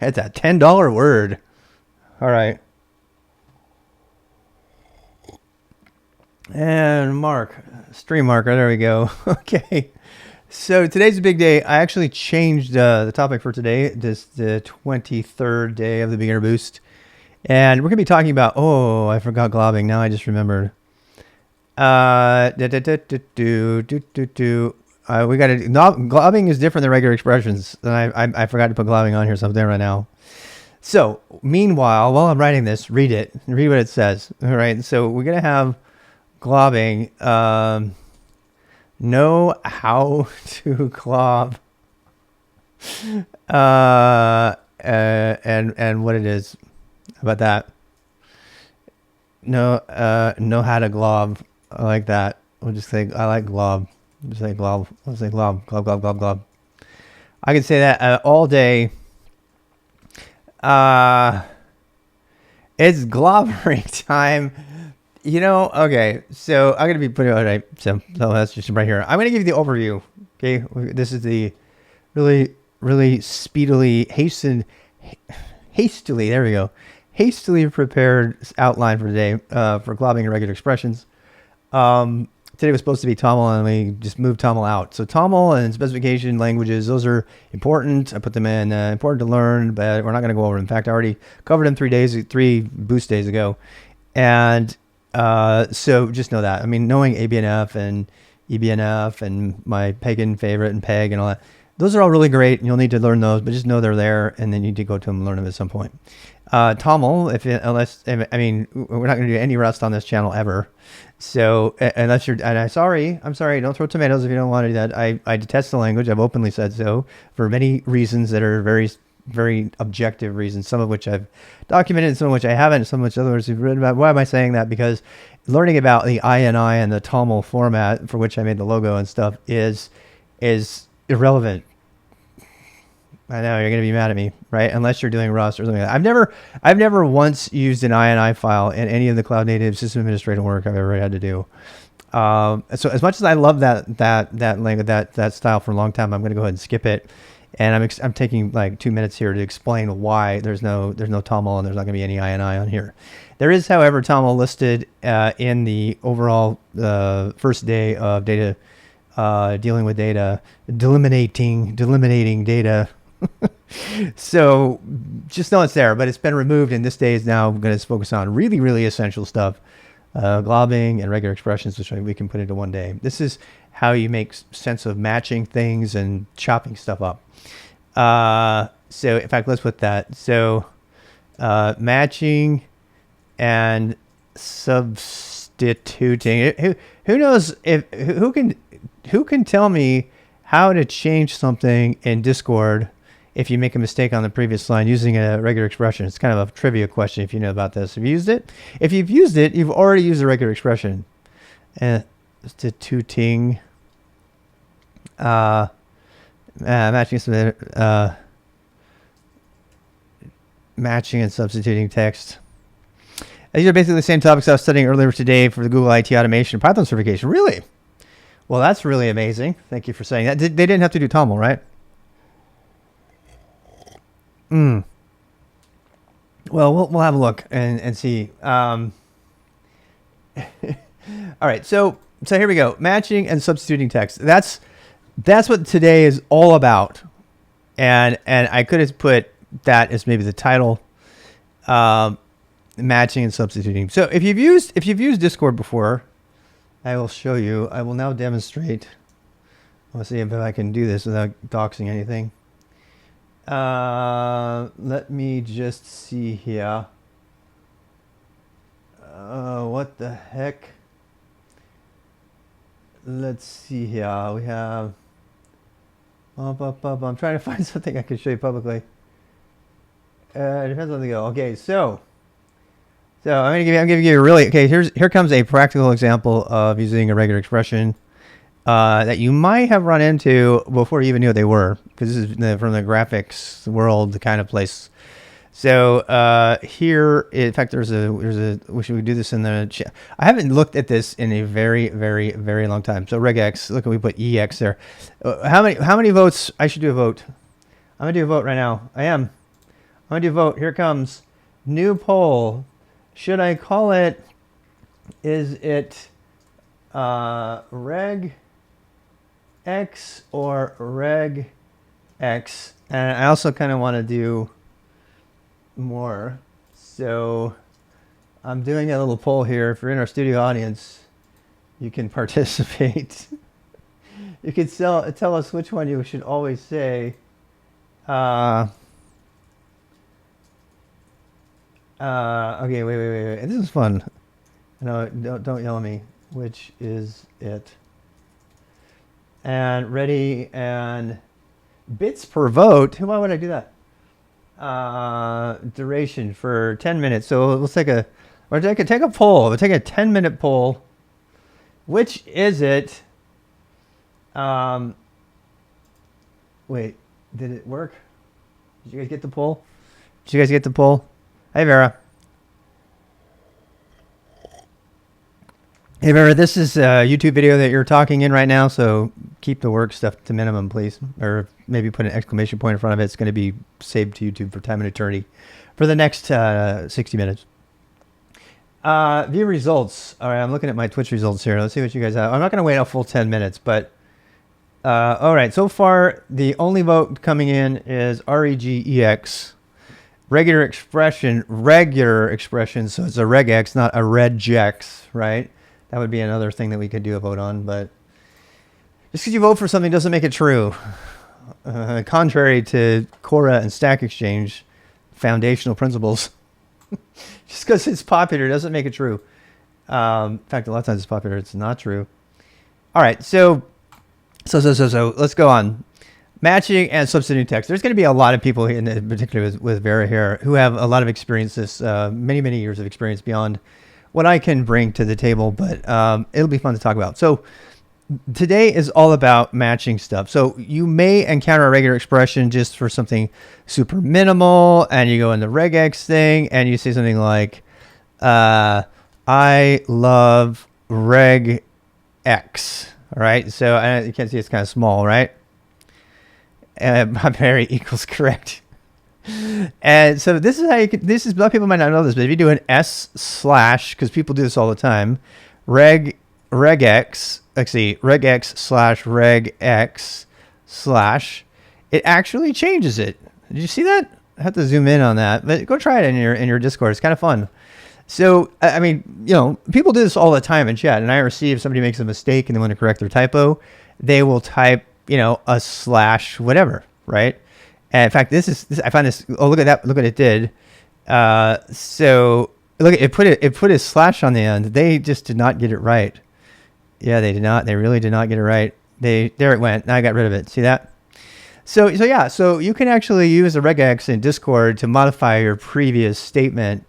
It's a $10 word. All right. And Mark, stream marker. There we go. Okay. So today's a big day. I actually changed the topic for today. This the 23rd day of the beginner boost. And we're going to be talking about, oh, I forgot globbing. Now I just remembered. We got to, globbing is different than regular expressions. And I forgot to put globbing on here, so I'm there right now. So meanwhile, while I'm writing this, read it. Read what it says. All right. So we're going to have globbing. Know how to glob. And what it is. How about that? Know how to glob. I like that. We'll just say I like glob. Just say glob. Let's say glob. Glob, glob, glob, glob. I can say that all day. It's globbering time. You know, okay. So I'm gonna be putting it right. So that's just right here. I'm gonna give you the overview. Okay, this is the really speedily hastily. There we go. Hastily prepared outline for today for globbing and regular expressions. Today was supposed to be TOML, and we just moved TOML out. So TOML and specification languages, those are important. I put them in, important to learn, but we're not going to go over them. In fact, I already covered them 3 boost days ago. And so just know that. I mean, knowing ABNF and EBNF and my pagan favorite and PEG and all that, those are all really great, and you'll need to learn those, but just know they're there, and then you need to go to them and learn them at some point. TOML, I mean, we're not going to do any Rust on this channel ever. So unless you're, and I'm sorry, don't throw tomatoes if you don't want to do that. I detest the language. I've openly said so for many reasons that are very, very objective reasons, some of which I've documented and some of which I haven't, some of which others have written about. Why am I saying that? Because learning about the INI and the TOML format for which I made the logo and stuff is irrelevant. I know you're going to be mad at me, right? Unless you're doing Rust or something like that. I've never once used an INI file in any of the cloud native system administrator work I've ever had to do. So as much as I love that language, that style for a long time, I'm going to go ahead and skip it. And I'm taking like 2 minutes here to explain why there's no TOML and there's not going to be any INI on here. There is, however, TOML listed in the overall first day of data, dealing with data, delimiting data. So just know it's there, but it's been removed, and this day is now going to focus on really essential stuff, globbing and regular expressions, which we can put into one day. This is how you make sense of matching things and chopping stuff up. So in fact, let's put that. So matching and substituting. Who knows who can tell me how to change something in Discord if you make a mistake on the previous line using a regular expression? It's kind of a trivia question if you know about this. Have you used it? If you've used it, you've already used a regular expression. Substituting, matching and substituting text. These are basically the same topics I was studying earlier today for the Google IT Automation Python certification. Really? Well, that's really amazing. Thank you for saying that. They didn't have to do TOML, right? Well, we'll have a look and see. All right, so here we go. Matching and substituting text. That's what today is all about. And I could have put that as maybe the title. Matching and substituting. So if you've used Discord before, I will show you. I will now demonstrate. Let's see if I can do this without doxing anything. Let me just see here. What the heck? Let's see here. We have. I'm trying to find something I can show you publicly. It depends on the go. Okay, so I'm giving you a really, okay, here comes a practical example of using a regular expression that you might have run into before you even knew what they were, because this is from the graphics world, the kind of place. So here, in fact, there's a we should do this in the chat. I haven't looked at this in a very long time. So regex, look, we put ex there. How many votes? I should do a vote. I'm gonna do a vote right now. I am. I'm going to vote. Here it comes. New poll. Should I call it, is it reg X or reg X? And I also kind of want to do more. So I'm doing a little poll here. If you're in our studio audience, you can participate. You can tell us which one you should always say. Okay, wait. This is fun. No, don't yell at me. Which is it? And ready, and bits per vote. Why would I do that? Duration for 10 minutes. So let's take a poll. We'll take a 10-minute poll. Which is it? Wait, did it work? Did you guys get the poll? Hey, Vera. Hey, Vera, this is a YouTube video that you're talking in right now, so keep the work stuff to minimum, please. Or maybe put an exclamation point in front of it. It's going to be saved to YouTube for time and eternity for the next 60 minutes. View results. All right, I'm looking at my Twitch results here. Let's see what you guys have. I'm not going to wait a full 10 minutes, but all right. So far, the only vote coming in is REGEX. Regular expression. So it's a regex, not a regex, right? That would be another thing that we could do a vote on, but just because you vote for something doesn't make it true. Contrary to Cora and Stack Exchange foundational principles. Just because it's popular doesn't make it true. In fact, a lot of times it's popular, it's not true. All right, so let's go on. Matching and substitute text. There's going to be a lot of people, in particular with Vera here, who have a lot of experiences, many years of experience beyond what I can bring to the table, but it'll be fun to talk about. So today is all about matching stuff. So you may encounter a regular expression just for something super minimal, and you go in the regex thing and you say something like, I love reg X. All right, so you can see it's kind of small, right? Primary equals correct. And so this is how you can, a lot of people might not know this, but if you do an s/, because people do this all the time, regex / it actually changes it. Did you see that? I have to zoom in on that, but go try it in your Discord. It's kind of fun. So, I mean, people do this all the time in chat, and IRC, if somebody makes a mistake and they want to correct their typo, they will type, a / whatever, right? And in fact, this I found this. Oh, look at that! Look what it did. So look, it put a slash on the end. They just did not get it right. Yeah, they did not. They really did not get it right. There it went. Now I got rid of it. See that? So yeah. So you can actually use a regex in Discord to modify your previous statement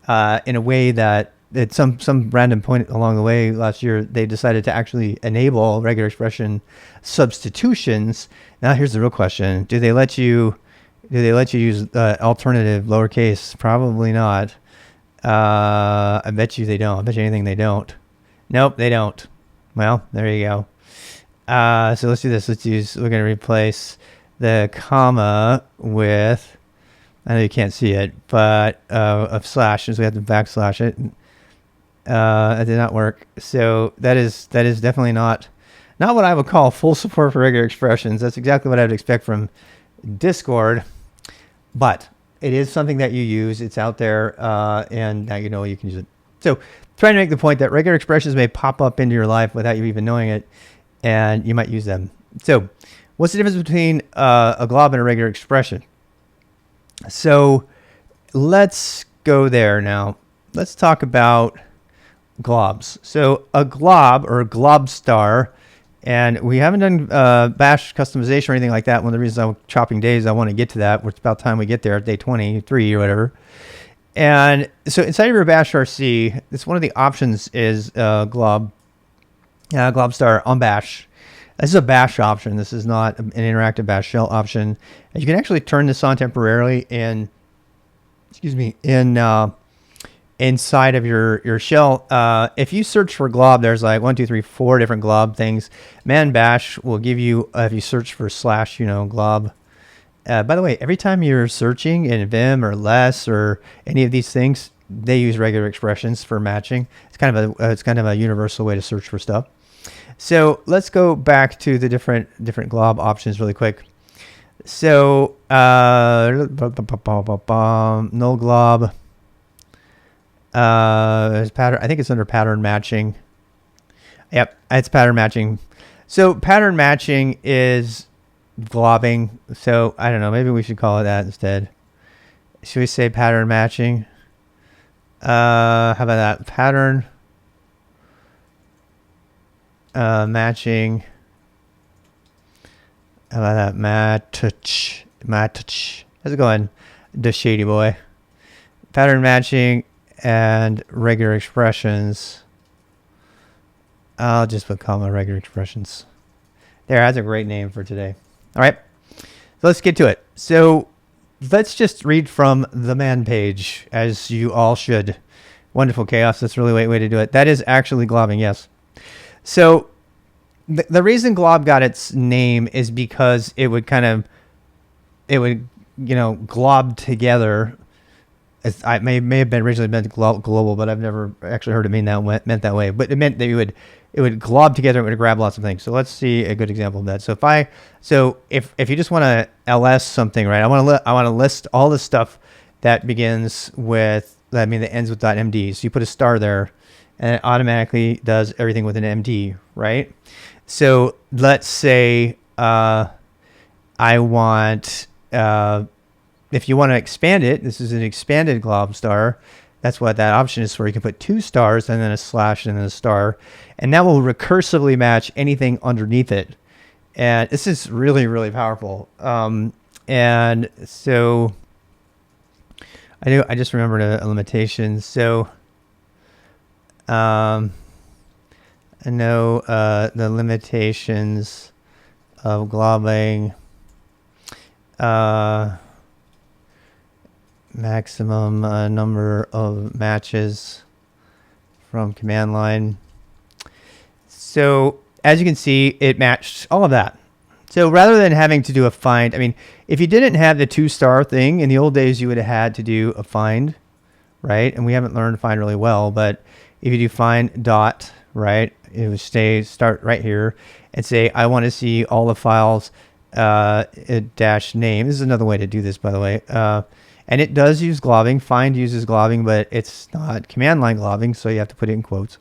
in a way that at some random point along the way last year, they decided to actually enable regular expression substitutions. Now here's the real question: Do they let you use alternative lowercase? Probably not. I bet you they don't. I bet you anything they don't. Nope, they don't. Well, there you go. So let's do this. We're going to replace the comma with, I know you can't see it, but of slash, so we have to backslash it. That did not work. So that is definitely not what I would call full support for regular expressions. That's exactly what I would expect from Discord, but it is something that you use. It's out there, and now you know you can use it. So trying to make the point that regular expressions may pop up into your life without you even knowing it, and you might use them. So what's the difference between a glob and a regular expression? So let's go there now. Let's talk about globs. So a glob or a Globstar, and we haven't done bash customization or anything like that. One of the reasons I'm chopping days, I want to get to that. It's about time we get there at day 23 or whatever. And so inside of your bash RC, it's one of the options is Globstar on bash. This is a bash option. This is not an interactive bash shell option. And you can actually turn this on temporarily inside of your shell. If you search for glob, there's like 1, 2, 3, 4 different glob things. Man bash will give you, if you search for / glob, By the way, every time you're searching in Vim or Less or any of these things, they use regular expressions for matching. It's kind of a universal way to search for stuff. So let's go back to the different glob options really quick. So null glob. Pattern. I think it's under pattern matching. Yep, it's pattern matching. So pattern matching is globbing. So I don't know. Maybe we should call it that instead. Should we say pattern matching? How about that? Pattern matching. How about that? Match. How's it going, the shady boy? Pattern matching and regular expressions. I'll just put comma regular expressions. There, that's a great name for today. All right, so let's get to it. So let's just read from the man page, as you all should. Wonderful chaos. That's a really great way to do it. That is actually globbing, yes. So the reason glob got its name is because it would glob together. I may have been originally meant global, but I've never actually heard it meant that way. But it meant that it would glob together. It would grab lots of things. So let's see a good example of that. So if you just want to ls something, right? I want to list all the stuff that begins with, that ends with .md. So you put a star there, and it automatically does everything with an MD, right? So let's say I want. If you want to expand it, this is an expanded Globstar. That's what that option is for. You can put 2 stars and then a slash and then a star, and that will recursively match anything underneath it. And this is really, really powerful. And so I just remembered a limitation. So I know the limitations of globbing. Maximum number of matches from command line. So as you can see, it matched all of that. So rather than having to do a find, if you didn't have the 2-star thing in the old days, you would have had to do a find, right? And we haven't learned to find really well, but if you do find dot, right, it would start right here and say, I want to see all the files dash name. This is another way to do this, by the way. And it does use globbing. Find uses globbing, but it's not command line globbing, so you have to put it in quotes.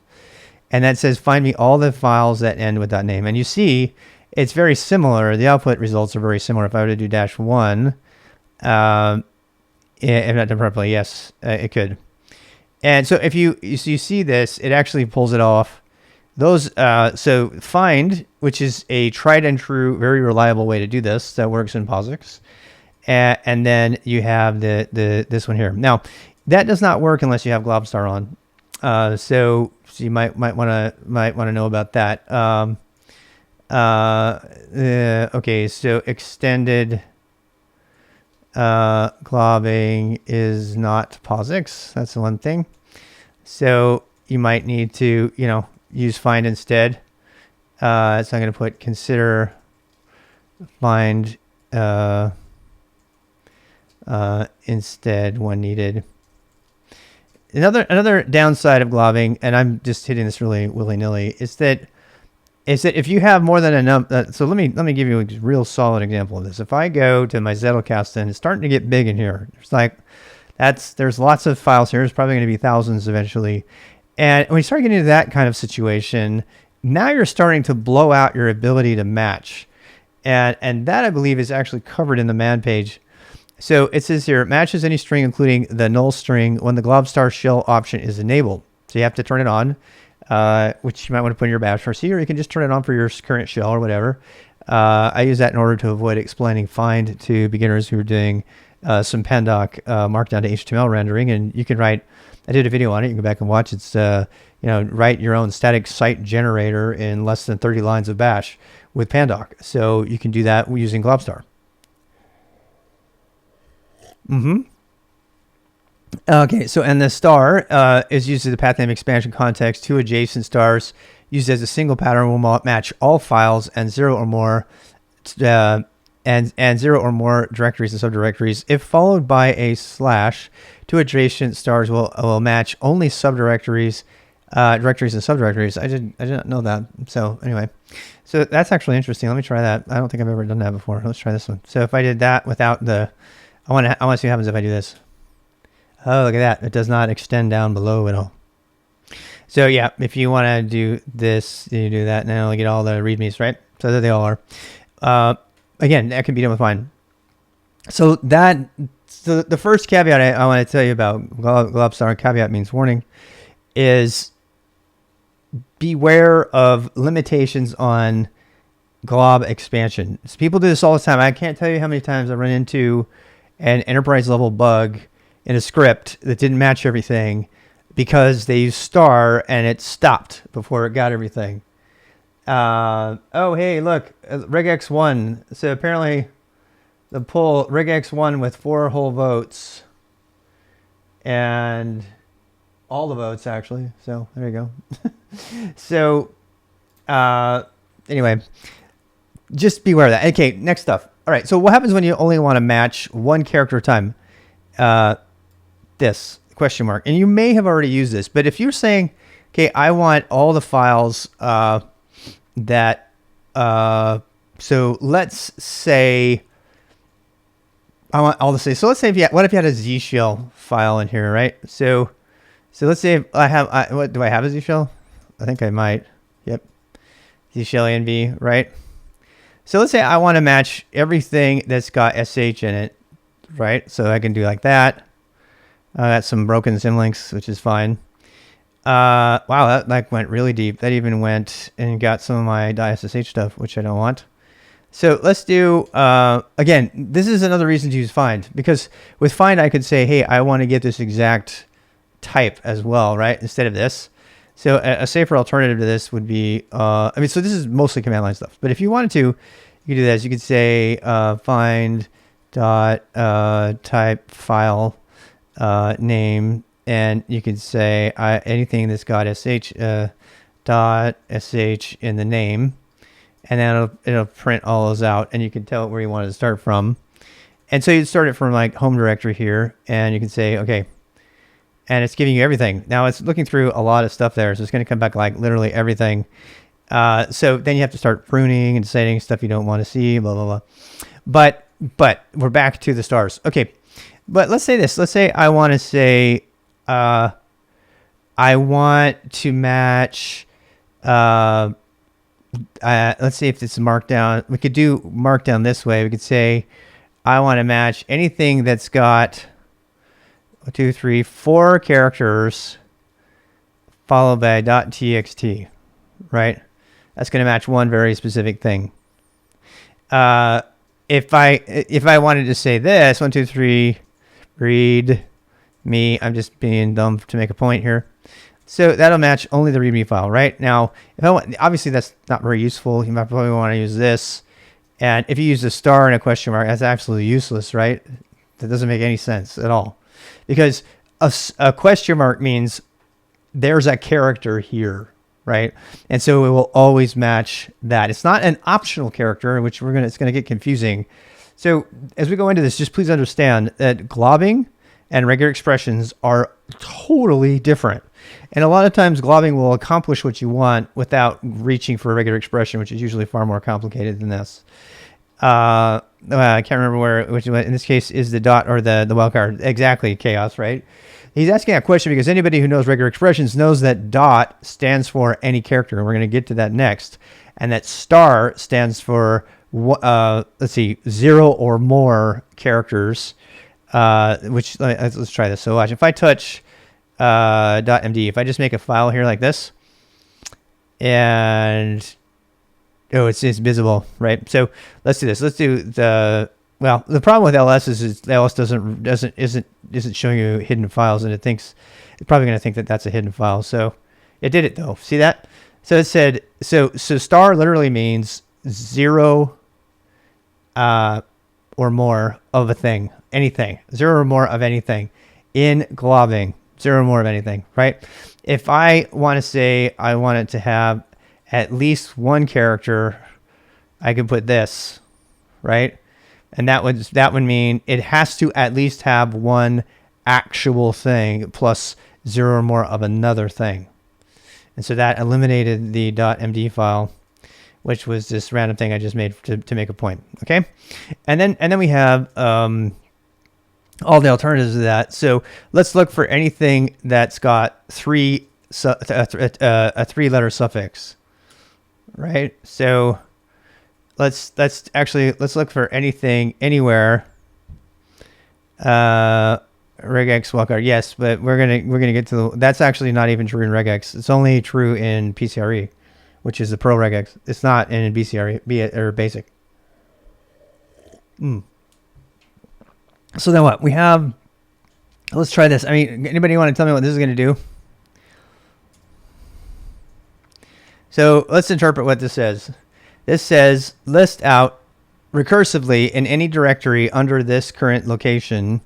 And that says, find me all the files that end with .name. And you see, it's very similar. The output results are very similar. If I were to do -1, if not done properly, yes, it could. And so if you see this, it actually pulls it off. Those so find, which is a tried and true, very reliable way to do this, that works in POSIX. And then you have this one here. Now, that does not work unless you have Globstar on. So you might want to know about that. Okay, so extended globbing is not POSIX. That's the one thing. So you might need to use find instead. So I'm going to put consider find instead when needed. Another downside of globbing, and I'm just hitting this really willy-nilly, is that if you have more than a number, so let me give you a real solid example of this. If I go to my Zettelkasten, and it's starting to get big in here. There's lots of files here. There's probably going to be thousands eventually. And when you start getting into that kind of situation, now you're starting to blow out your ability to match. And that, I believe, is actually covered in the man page. So it says here, matches any string, including the null string, when the Globstar shell option is enabled. So you have to turn it on, which you might want to put in your bash RC, or you can just turn it on for your current shell or whatever. I use that in order to avoid explaining find to beginners who are doing some pandoc markdown to HTML rendering. And you can write, I did a video on it, you can go back and watch. It's, write your own static site generator in less than 30 lines of bash with pandoc. So you can do that using Globstar. Okay, so and the star is used as the path name expansion context. 2 adjacent stars used as a single pattern will match all files and 0 or more. And and zero or more directories and subdirectories. If followed by a slash, two adjacent stars will match only subdirectories, directories and subdirectories. I didn't know that. So anyway, so that's actually interesting. Let me try that. I don't think I've ever done that before. Let's try this one. So if I did that without the, I want to see what happens if I do this. Oh, look at that. It does not extend down below at all. So yeah, if you want to do this, you do that, and then it'll get all the readmes, right? So that they all are. Again, that can be done with fine. So the first caveat I want to tell you about Globstar, caveat means warning, is beware of limitations on glob expansion. So people do this all the time. I can't tell you how many times I run into an enterprise level bug in a script that didn't match everything because they used star and it stopped before it got everything. Oh, hey, look, regex1. So apparently the pull regex1 with 4 whole votes and all the votes actually. So there you go. So, anyway, just beware of that. Okay. Next stuff. All right. So what happens when you only want to match one character at a time? This question mark, and you may have already used this, but if you're saying, okay, I want all the files, that, so let's say I want all the say, so let's say what if you had a Z shell file in here, right? So let's say what do I have a Z shell? I think I might. Yep. Z shell ANV, right? So let's say I want to match everything that's got SH in it, right? So I can do like that. Got some broken symlinks, which is fine. Wow, that went really deep. That even went and got some of my .ssh stuff, which I don't want. So let's do, again, this is another reason to use find, because with find I could say, hey, I want to get this exact type as well, right? Instead of this. So a safer alternative to this would be, so this is mostly command line stuff, but if you wanted to, you could do this. You could say find dot type file name, and you could say anything that's got sh dot sh in the name, and then it'll print all those out, and you can tell it where you want to start from. And so you'd start it from like home directory here, and you can say okay, and it's giving you everything. Now it's looking through a lot of stuff there, so it's going to come back like literally everything. So then you have to start pruning and deciding stuff you don't want to see, blah blah blah. But we're back to the stars. Okay, but let's say this. Let's say I want to say I want to match. Let's see if it's markdown. We could do markdown this way. We could say I want to match anything that's got 1, 2, 3, 4 characters followed by .txt, right? That's going to match one very specific thing. If I wanted to say this 1, 2, 3, read me, I'm just being dumb to make a point here. So that'll match only the README file, right? Now, if I want, obviously that's not very useful. You might probably want to use this. And if you use a star and a question mark, that's absolutely useless, right? That doesn't make any sense at all. Because a question mark means there's a character here, right? And so it will always match that. It's not an optional character, which it's going to get confusing. So as we go into this, just please understand that globbing and regular expressions are totally different. And a lot of times globbing will accomplish what you want without reaching for a regular expression, which is usually far more complicated than this. I can't remember which in this case is the dot or the wildcard. Exactly, chaos, right? He's asking that question because anybody who knows regular expressions knows that dot stands for any character, and we're going to get to that next. And that star stands for, let's see, 0 or more characters, which, let's try this. So watch, if I touch .md, if I just make a file here like this, and it's visible, right? So let's do this. Let's do the problem with ls is ls isn't showing you hidden files, and it's probably going to think that that's a hidden file. So it did it though. See that? So it said so star literally means 0 or more of a thing, anything, 0 or more of anything in globbing. 0 or more of anything, right? If I want to say I want it to have at least one character, I can put this, right? And that would mean it has to at least have one actual thing plus 0 or more of another thing. And so that eliminated the .md file, which was this random thing I just made to make a point. Okay, and then we have all the alternatives to that. So let's look for anything that's got a 3-letter suffix, right? So let's look for anything anywhere. Regex wildcard, yes, but we're gonna get to that's actually not even true in regex. It's only true in PCRE, which is the pro regex. It's not in BCRE or basic. So then what we have? Let's try this. I mean, anybody want to tell me what this is going to do? So let's interpret what this says. This says list out recursively in any directory under this current location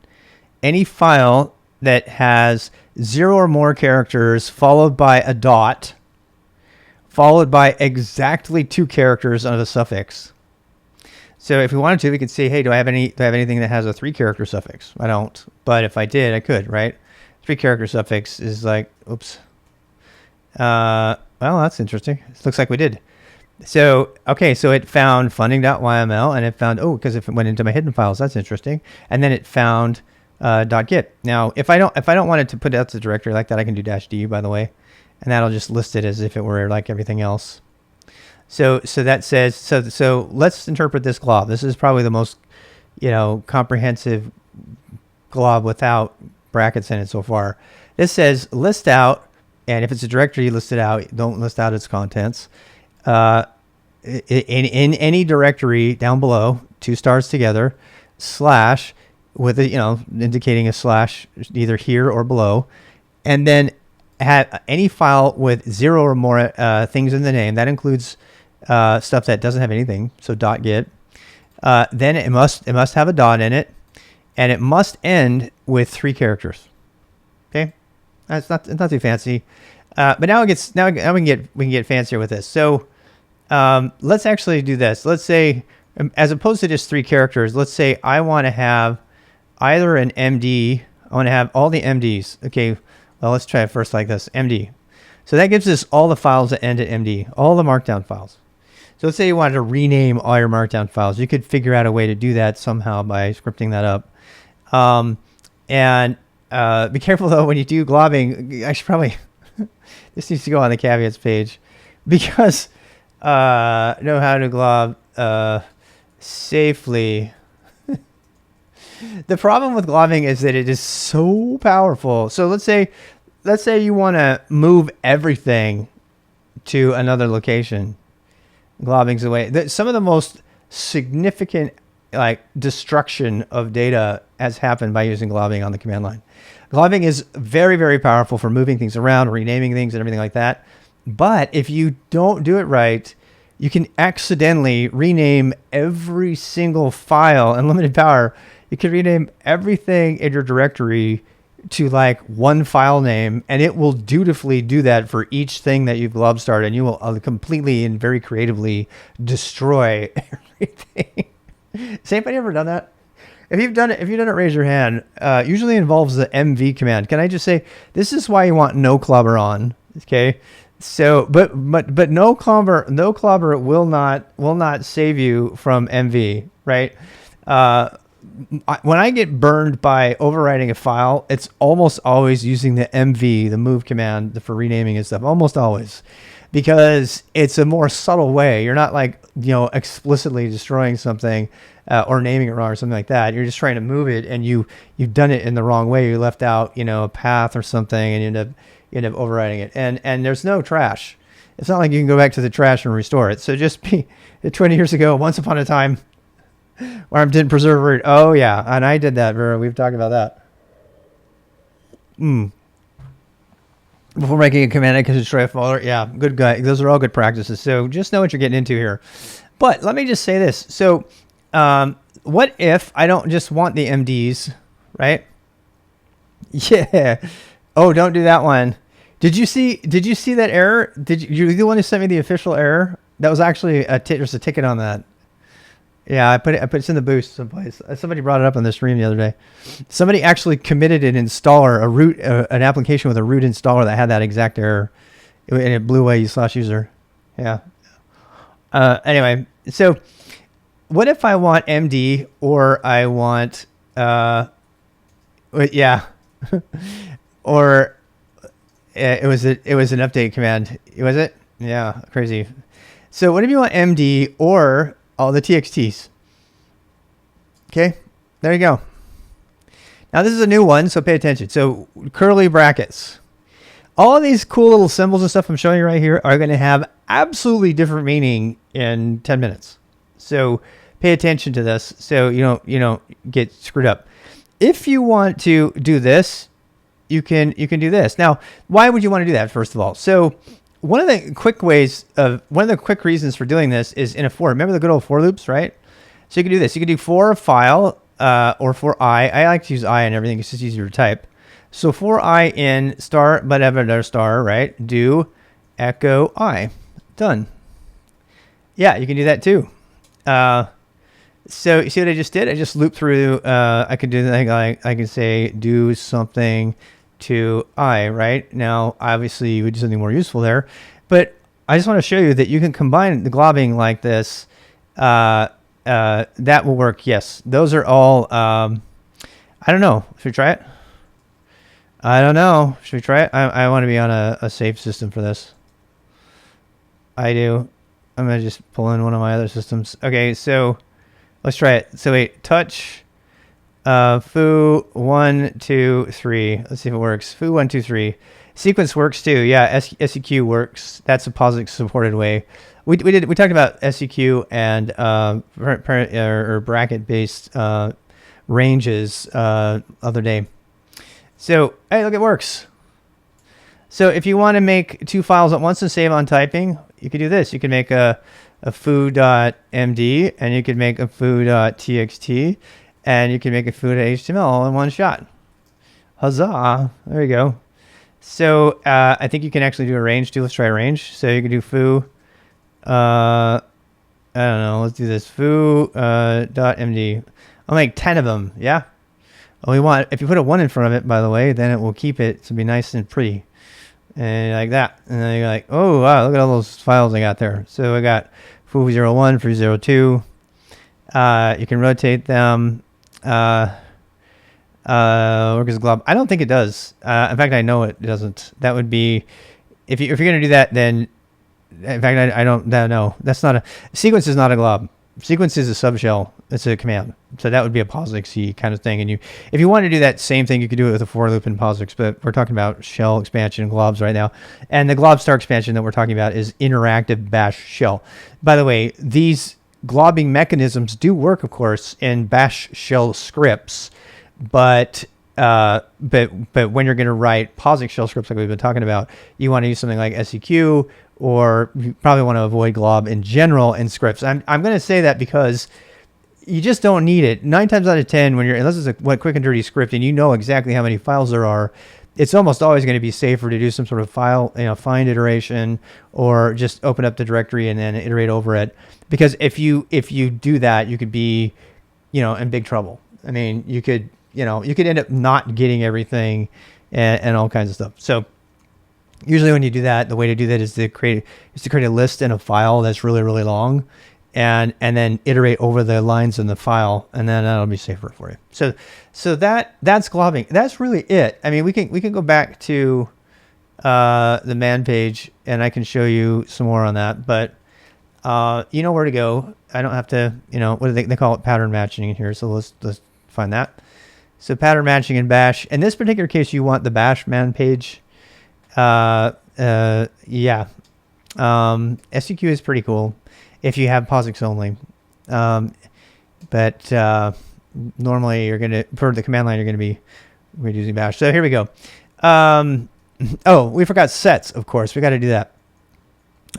any file that has 0 or more characters followed by a dot followed by exactly 2 characters of a suffix. So if we wanted to, we could say, hey, do I have anything that has a 3-character suffix? I don't, but if I did, I could, right? 3-character suffix is like, oops. Well, that's interesting. It looks like we did. So, okay, so it found funding.yml and it found, because if it went into my hidden files, that's interesting. And then it found .git. Now, if I don't want it to put out the directory like that, I can do -d, by the way, and that'll just list it as if it were like everything else. So that says, so let's interpret this glob. This is probably the most, comprehensive glob without brackets in it so far. This says list out, and if it's a directory, list it out. Don't list out its contents. In any directory down below, 2 stars together, slash with a, indicating a slash either here or below, and then have any file with 0 or more things in the name. That includes stuff that doesn't have anything. So .git. Then it must have a dot in it, and it must end with 3 characters. Okay, it's not too fancy, but now we can get fancier with this. So let's actually do this. Let's say, as opposed to just 3 characters, let's say I want to have either an MD. I want to have all the MDs. Okay, well, let's try it first like this, MD. So that gives us all the files that end at MD, all the markdown files. So let's say you wanted to rename all your markdown files. You could figure out a way to do that somehow by scripting that up. And be careful though when you do globbing. I should probably, this needs to go on the caveats page, because know how to glob safely. The problem with globbing is that it is so powerful. So let's say you want to move everything to another location. Globbing's the way. Some of the most significant destruction of data has happened by using globbing on the command line. Globbing is very, very powerful for moving things around, renaming things, and everything like that. But if you don't do it right, you can accidentally rename every single file in limited power. You can rename everything in your directory to one file name, and it will dutifully do that for each thing that you've globstarred, and you will completely and very creatively destroy everything. Has anybody ever done that? If you've done it, raise your hand. Usually involves the MV command. Can I just say, this is why you want no clobber on, okay? So, but no clobber will not save you from MV, right? When I get burned by overwriting a file, it's almost always using the MV, the move command for renaming and stuff. Almost always, because it's a more subtle way. You're not explicitly destroying something or naming it wrong or something like that. You're just trying to move it, and you've done it in the wrong way. You left out a path or something, and you end up overwriting it. And there's no trash. It's not like you can go back to the trash and restore it. So just 20 years ago, once upon a time, where I didn't preserve a root. Oh yeah, and I did that, Vera. We've talked about that. Before making a command, I can destroy a folder. Yeah, good guy. Those are all good practices. So just know what you're getting into here. But let me just say this. So what if I don't just want the MDs, right? Yeah. Oh, don't do that one. Did you see that error? You're the one who sent me the official error? That was actually there's a ticket on that. Yeah, I put it's in the boost someplace. Somebody brought it up on the stream the other day. Somebody actually committed an installer, an application with a root installer that had that exact error, and it blew away /user. Yeah. Anyway, so what if I want MD or I want yeah, or it was an update command. Was it? Yeah, crazy. So what if you want MD or all the TXTs? Okay, there you go. Now this is a new one, so pay attention. So curly brackets. All of these cool little symbols and stuff I'm showing you right here are going to have absolutely different meaning in 10 minutes. So pay attention to this so you don't get screwed up. If you want to do this, you can do this. Now, why would you want to do that, first of all? So one of the quick reasons for doing this is in a for. Remember the good old for loops, right? So you can do this. You can do for file or for I. I like to use I and everything. It's just easier to type. So for I in star, but ever star, right? Do echo I. Done. Yeah, you can do that too. So you see what I just did? I just looped through. I could do that. I can say do something to I, right? Now, obviously, you would do something more useful there. But I just want to show you that you can combine the globbing like this. That will work. Yes, those are all. I don't know. Should we try it? I don't know. Should we try it? I want to be on a safe system for this. I do. I'm going to just pull in one of my other systems. Okay, so let's try it. So wait, touch foo 1, 2, 3. Let's see if it works. Foo 1, 2, 3. Sequence works too. Yeah, SEQ works. That's a POSIX supported way. We talked about SEQ and or bracket based ranges other day. So hey, look, it works. So if you want to make two files at once and save on typing, you could do this. You can make a foo.md and you could make a foo.txt and you can make a foo.html all in one shot. Huzzah! There you go. So I think you can actually do a range too. Let's try a range. So you can do foo. I don't know. Let's do this. Foo.md. I'll make 10 of them. Yeah. Oh, we want, if you put a 1 in front of it, by the way, then it will keep it to be nice and pretty. And like that. And then you're like, oh, wow, look at all those files I got there. So I got foo01, foo02. You can rotate them. Work as a glob. I don't think it does. In fact, I know it doesn't. That would be, if you're going to do that, then, in fact, I don't know. That's not sequence is not a glob. Sequence is a subshell. It's a command. So that would be a POSIX kind of thing. And if you want to do that same thing, you could do it with a for loop in POSIX, but we're talking about shell expansion and globs right now. And the Globstar expansion that we're talking about is interactive bash shell. By the way, these globbing mechanisms do work, of course, in bash shell scripts, but when you're going to write POSIX shell scripts like we've been talking about, you want to use something like SEQ, or you probably want to avoid glob in general in scripts. I'm going to say that because you just don't need it. 9 times out of 10, unless it's a quick and dirty script and you know exactly how many files there are, it's almost always going to be safer to do some sort of file, find iteration, or just open up the directory and then iterate over it. Because if you do that, you could be, in big trouble. I mean, you could end up not getting everything and all kinds of stuff. So usually when you do that, the way to do that is to create a list in a file that's really, really long, and then iterate over the lines in the file, and then that'll be safer for you. So that's globbing. That's really it. I mean, we can go back to the man page, and I can show you some more on that. But you know where to go. I don't have to. What do they call it? Pattern matching in here. So let's find that. So pattern matching in Bash. In this particular case, you want the Bash man page. Yeah. SEQ is pretty cool if you have POSIX only. But normally you're going to, for the command line, you're going to be using Bash. So here we go. Oh, we forgot sets, of course. We got to do that.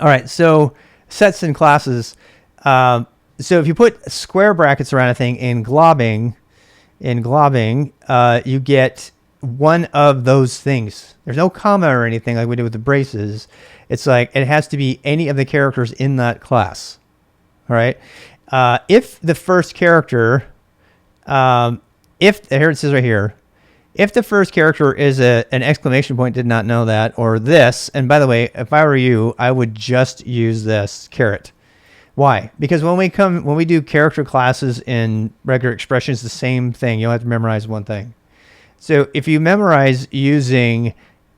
All right. So sets and classes. So if you put square brackets around a thing in globbing, you get one of those things. There's no comma or anything like we did with the braces. It's like it has to be any of the characters in that class. All right. If the first character, if here it says right here, if the first character is an exclamation point, did not know that, or this, and by the way, if I were you, I would just use this caret. Why? Because when we do character classes in regular expressions, the same thing. You don't have to memorize one thing. So if you memorize using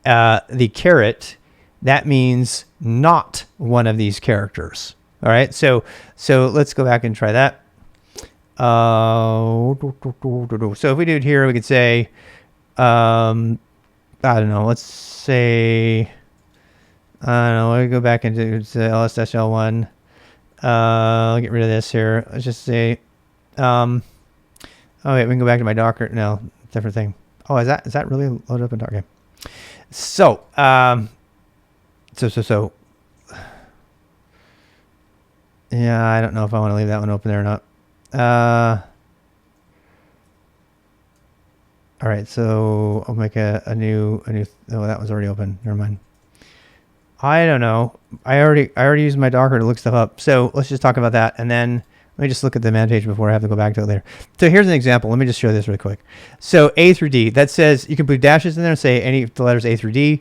the caret, that means not one of these characters. All right. So let's go back and try that. So if we do it here, we could say, I don't know. Let's say, I don't know. We go back into ls-l1. I'll get rid of this here. Let's just say, oh wait, we can go back to my Docker. No, different thing. Oh, is that really loaded up in Docker? Okay. So, so yeah, I don't know if I want to leave that one open there or not. All right, so I'll make a new. Oh, that one's already open. Never mind. I don't know. I already used my Docker to look stuff up. So let's just talk about that, and then let me just look at the man page before I have to go back to it later. So here's an example. Let me just show this really quick. So A through D. That says you can put dashes in there and say any of the letters A through D.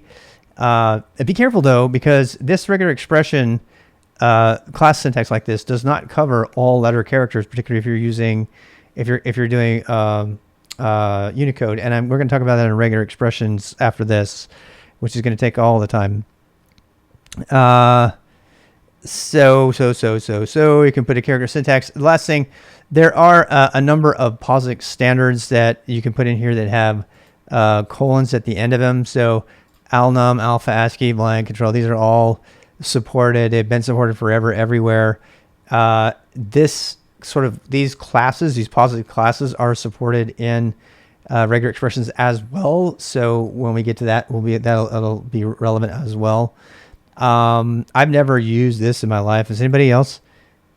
Be careful though, because this regular expression class syntax like this does not cover all letter characters, particularly if you're using, if you're doing Unicode. And we're going to talk about that in regular expressions after this, which is going to take all the time. So you can put a character syntax. The last thing, there are a number of POSIX standards that you can put in here that have colons at the end of them. So alnum, alpha, ASCII, blank, control, these are all supported. They've been supported forever, everywhere. These classes, these POSIX classes, are supported in regular expressions as well. So when we get to that, that'll be relevant as well. I've never used this in my life. Has anybody else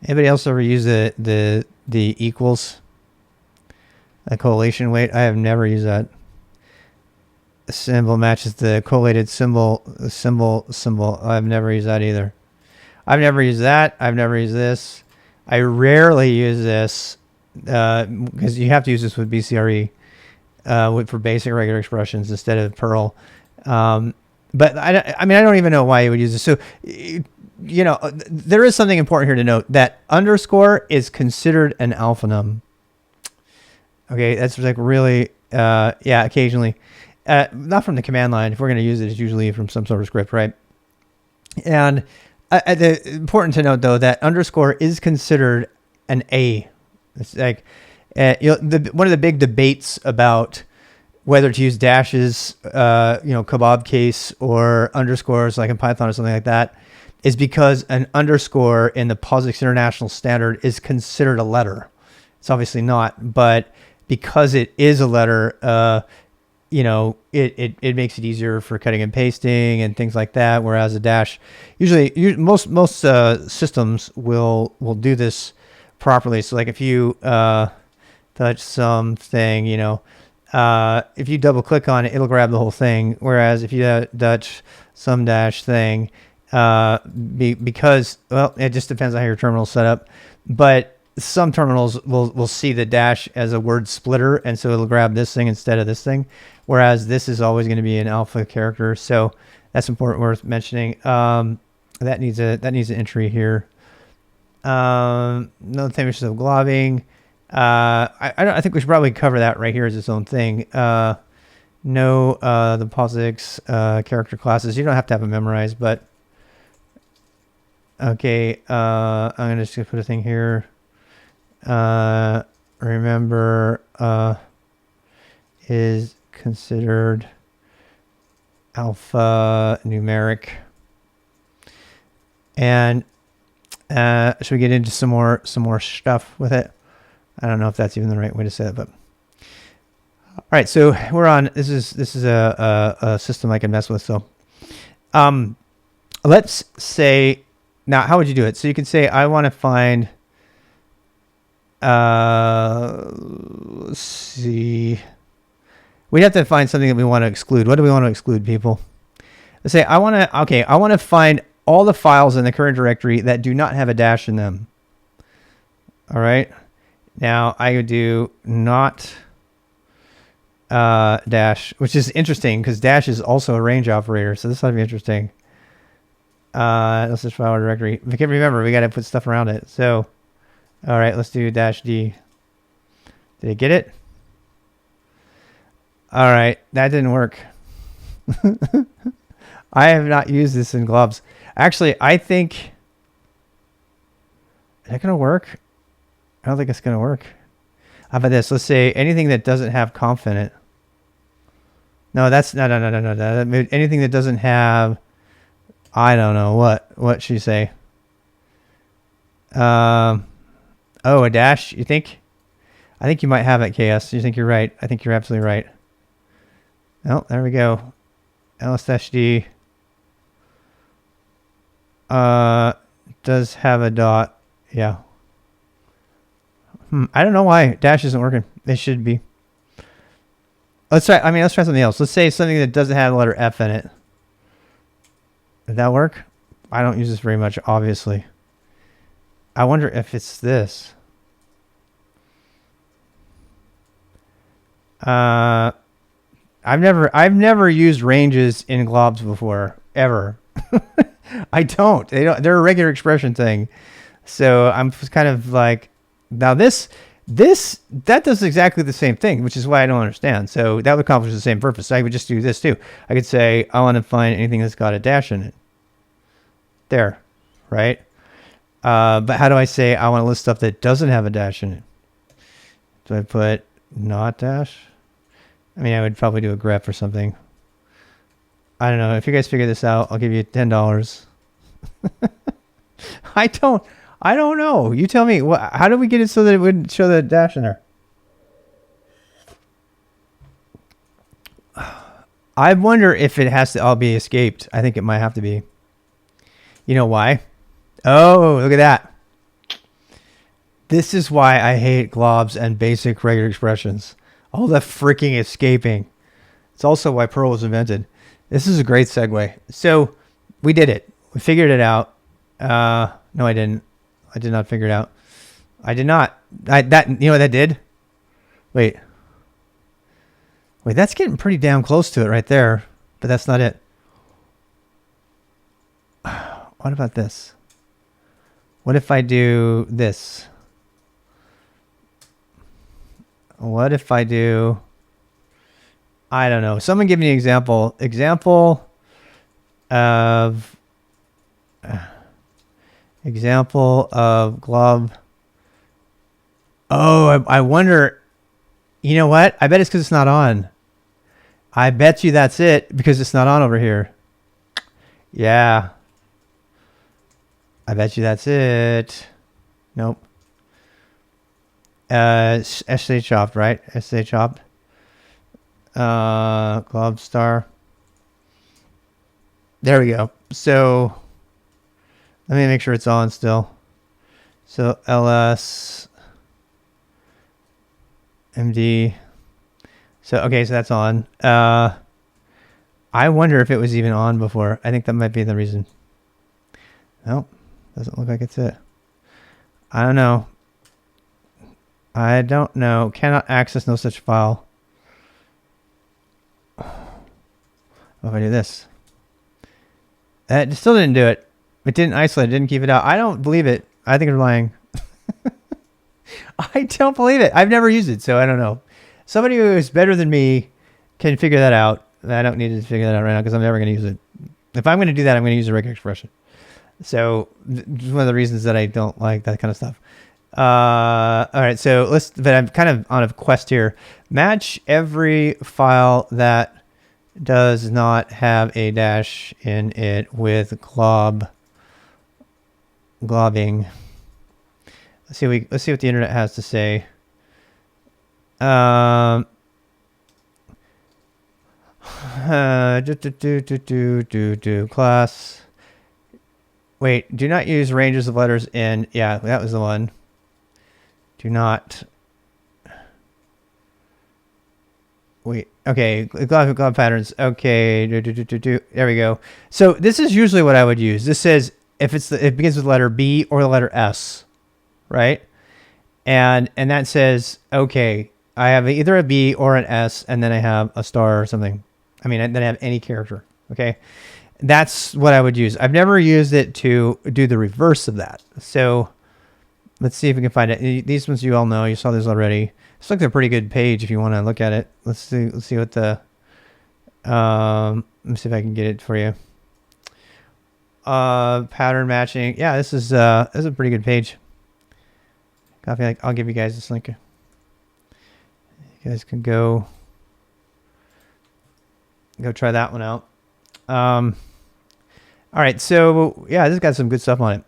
ever used the equals, a correlation weight? I have never used that. A symbol matches the correlated symbol. I've never used that either. I've never used that. I've never used this. I rarely use this because you have to use this with BCRE for basic regular expressions instead of Perl. But I mean, I don't even know why you would use this. So, you know, there is something important here to note, that underscore is considered an alphanum. Okay, that's like really, yeah, occasionally. Not from the command line. If we're going to use it, it's usually from some sort of script, right? And important to note, though, that underscore is considered an A. It's like, one of the big debates about whether to use dashes, kebab case, or underscores like in Python or something like that, is because an underscore in the POSIX International Standard is considered a letter. It's obviously not, but because it is a letter, it makes it easier for cutting and pasting and things like that. Whereas a dash, usually most systems will do this properly. So like if you touch something, if you double click on it, it'll grab the whole thing. Whereas if you touch some dash thing, because, well, it just depends on how your terminal's set up, but some terminals will see the dash as a word splitter, and so it'll grab this thing instead of this thing. Whereas this is always going to be an alpha character, so that's important, worth mentioning. That needs an entry here. Another thing which is globbing. I think we should probably cover that right here as its own thing. The POSIX character classes. You don't have to have them memorized, but okay. I'm gonna just put a thing here. Remember, is considered alpha numeric. And should we get into some more stuff with it? I don't know if that's even the right way to say it, but all right. So we're on. This is a system I can mess with. So, let's say now, how would you do it? So you could say I want to find. Let's see. We'd have to find something that we want to exclude. What do we want to exclude, people? Let's say I want to find all the files in the current directory that do not have a dash in them. All right. Now I would do not dash, which is interesting because dash is also a range operator. So this ought to be interesting. Let's just file our directory. We can remember we got to put stuff around it. So, all right, let's do dash D. Did it get it? All right, that didn't work. I have not used this in globs. Actually, I think, is that going to work? I don't think it's going to work. How about this? Let's say anything that doesn't have conf in it. No, that's no. Anything that doesn't have, I don't know what should you say? Oh, a dash. You think? I think you might have it, KS. You think you're right? I think you're absolutely right. Oh, there we go. ls-d does have a dot. Yeah. I don't know why dash isn't working. It should be. Let's try. Let's try something else. Let's say something that doesn't have the letter F in it. Did that work? I don't use this very much, obviously. I wonder if it's this. I've never used ranges in globs before, ever. I don't. They're a regular expression thing. So I'm kind of like, now that does exactly the same thing, which is why I don't understand. So that would accomplish the same purpose. I would just do this too. I could say I want to find anything that's got a dash in it. There, right? But how do I say I want to list stuff that doesn't have a dash in it? Do I put not dash? I would probably do a grep or something. I don't know. If you guys figure this out, I'll give you $10. I don't know. You tell me. How do we get it so that it wouldn't show the dash in there? I wonder if it has to all be escaped. I think it might have to be. You know why? Oh, look at that. This is why I hate globs and basic regular expressions. All the freaking escaping. It's also why Perl was invented. This is a great segue. So we did it. We figured it out. No, I didn't. I did not figure it out. I did not. You know what that did? Wait, that's getting pretty damn close to it right there. But that's not it. What about this? What if I do this? What if I do, I don't know. Someone give me an example. Example of glob. Oh, I wonder, you know what? I bet it's because it's not on. I bet you that's it because it's not on over here. Yeah. I bet you that's it. Nope. SH chopped, right? SH chopped. Globstar. There we go. So let me make sure it's on still. So ls md. So okay, so that's on. I wonder if it was even on before. I think that might be the reason. Nope. Doesn't look like it's it. I don't know. I don't know. Cannot access no such file. What if I do this? It still didn't do it. It didn't isolate. It didn't keep it out. I don't believe it. I think it's lying. I don't believe it. I've never used it, so I don't know. Somebody who is better than me can figure that out. I don't need to figure that out right now because I'm never going to use it. If I'm going to do that, I'm going to use a regular expression. So it's one of the reasons that I don't like that kind of stuff. All right, so but I'm kind of on a quest here. Match every file that does not have a dash in it with globbing. Let's see what the internet has to say. Class. Wait, do not use ranges of letters in. Yeah, that was the one. Do not. Wait. Okay. Glob patterns. Okay. There we go. So this is usually what I would use. This says if it begins with the letter B or the letter S, right? and that says, okay, I have either a B or an S, and then I have a star or something. I mean, then I have any character. Okay, that's what I would use. I've never used it to do the reverse of that. So let's see if we can find it. These ones you all know. You saw this already. This looks like a pretty good page if you want to look at it. Let's see. Let's see what the. Let me see if I can get it for you. Pattern matching. Yeah, this is a pretty good page. Copy. I'll give you guys this link. You guys can go try that one out. All right. So yeah, this has got some good stuff on it.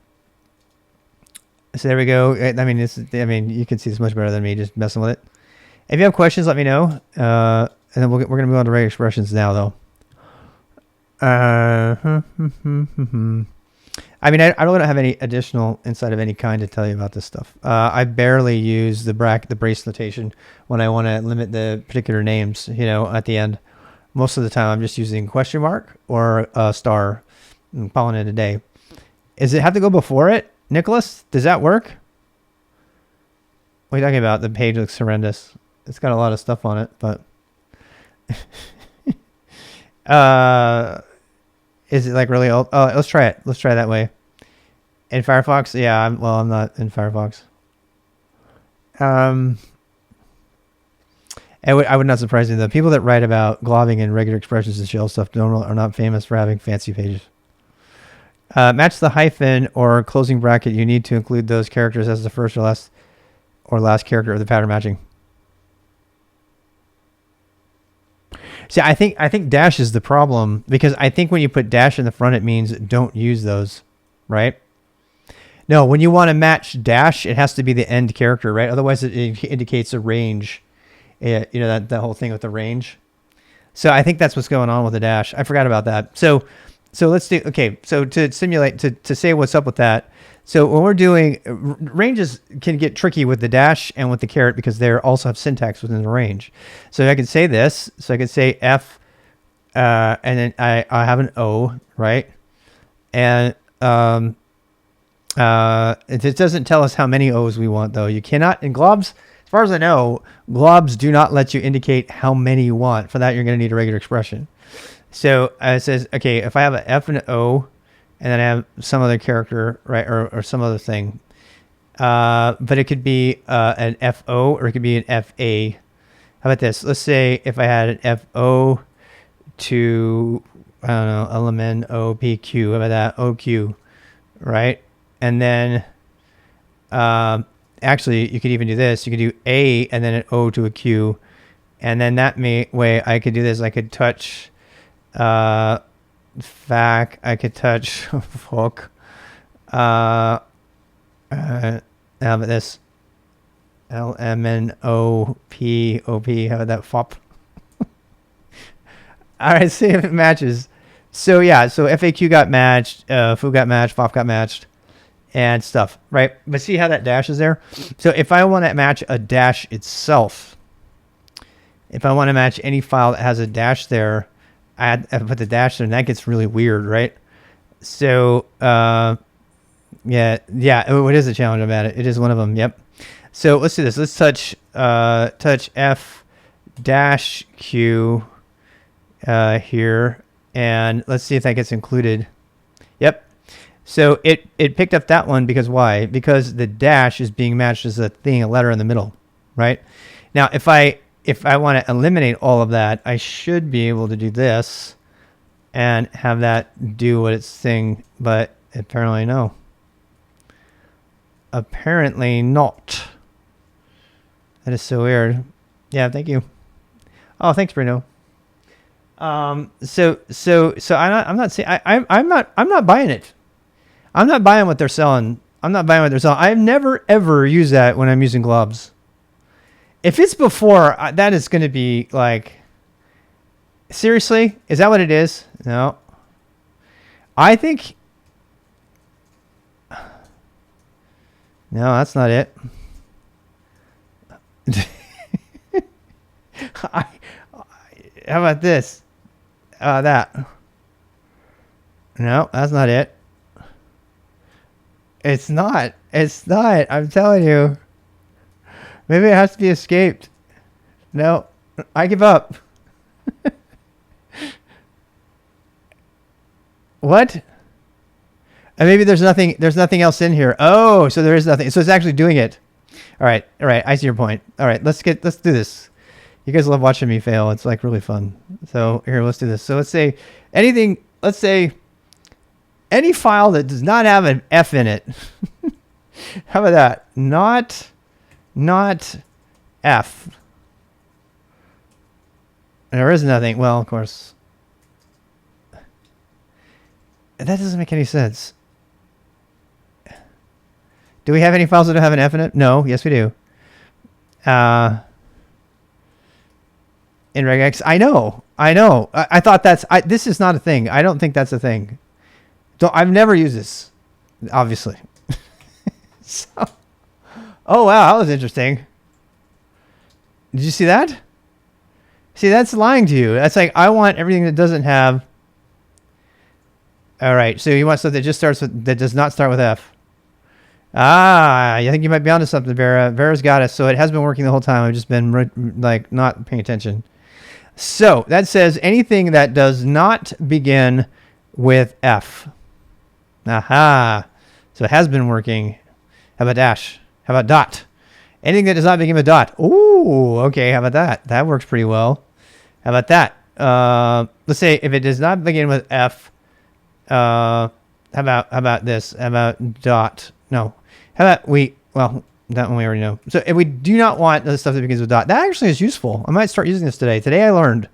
So there we go. I mean, you can see this much better than me just messing with it. If you have questions, let me know. And then we're going to move on to regular expressions now, though. I mean, I really don't have any additional insight of any kind to tell you about this stuff. I barely use the brace notation when I want to limit the particular names, you know, at the end. Most of the time, I'm just using question mark or a star and calling it a day. Does it have to go before it, Nicholas? Does that work? What are you talking about? The page looks horrendous. It's got a lot of stuff on it, but is it like really old? Oh, let's try it. Let's try that way. In Firefox? Yeah, I'm not in Firefox. I would not surprise me. The people that write about globbing and regular expressions and shell stuff are not famous for having fancy pages. Match the hyphen or closing bracket. You need to include those characters as the first or last character of the pattern matching. See, I think dash is the problem, because I think when you put dash in the front, it means don't use those, right? No, when you want to match dash, it has to be the end character, right? Otherwise, it indicates a range. You know, that whole thing with the range. So I think that's what's going on with the dash. I forgot about that. So let's do, okay. So to simulate, to say what's up with that. So when we're doing ranges can get tricky with the dash and with the caret, because they also have syntax within the range. So I could say this. So I could say F, and then I have an O, right? And it doesn't tell us how many O's we want, though. You cannot, in globs, as far as I know, globs do not let you indicate how many you want. For that, you're going to need a regular expression. So it says, okay, if I have an F and an O, and then I have some other character, right, or some other thing. But it could be an FO, or it could be an FA. How about this? Let's say if I had an FO to, I don't know, element OPQ. How about that? OQ, right? And then, actually, you could even do this. You could do A and then an O to a Q. And then that way I could do this. I could touch fac, I could touch fuck. How about this? LMNOPOP. How about that? Fop. All right, see if it matches. So yeah, so FAQ got matched, foo got matched, fop got matched, and stuff, right? But see how that dash is there? So if I want to match a dash itself, if I want to match any file that has a dash there, I put the dash there, and that gets really weird, right? So, yeah, it is a challenge about it. It is one of them. Yep. So let's do this. Let's touch F dash Q here, and let's see if that gets included. Yep. So it picked up that one because why? Because the dash is being matched as a letter in the middle, right? Now, if I want to eliminate all of that, I should be able to do this and have that do what it's saying, but apparently no. Apparently not. That is so weird. Yeah, thank you. Oh, thanks, Bruno. So I'm not saying I'm not buying it. I'm not buying what they're selling. I've never ever used that when I'm using globs. If it's before, that is going to be like, seriously? Is that what it is? No. I think, no, that's not it. How about this? That. No, that's not it. It's not. I'm telling you. Maybe it has to be escaped. No, I give up. What? And maybe there's nothing else in here. Oh, so there is nothing. So it's actually doing it. All right. I see your point. All right, let's do this. You guys love watching me fail. It's like really fun. So here, let's do this. So let's say let's say any file that does not have an F in it. How about that? Not F. There is nothing. Well, of course. That doesn't make any sense. Do we have any files that don't have an F in it? No. Yes, we do. In regex. I know. I thought this is not a thing. I don't think that's a thing. I've never used this, obviously. So, oh, wow. That was interesting. Did you see that? See, that's lying to you. That's like, I want everything that doesn't have. All right. So you want stuff that just that does not start with F. Ah, I think you might be onto something, Vera. Vera's got us. So it has been working the whole time. I've just been like not paying attention. So that says anything that does not begin with F. Aha. So it has been working. How about dash? How about dot? Anything that does not begin with dot. Ooh, okay. How about that? That works pretty well. How about that? Let's say if it does not begin with F. How about this? How about dot? No. How about that one we already know. So if we do not want the stuff that begins with dot, that actually is useful. I might start using this today. Today I learned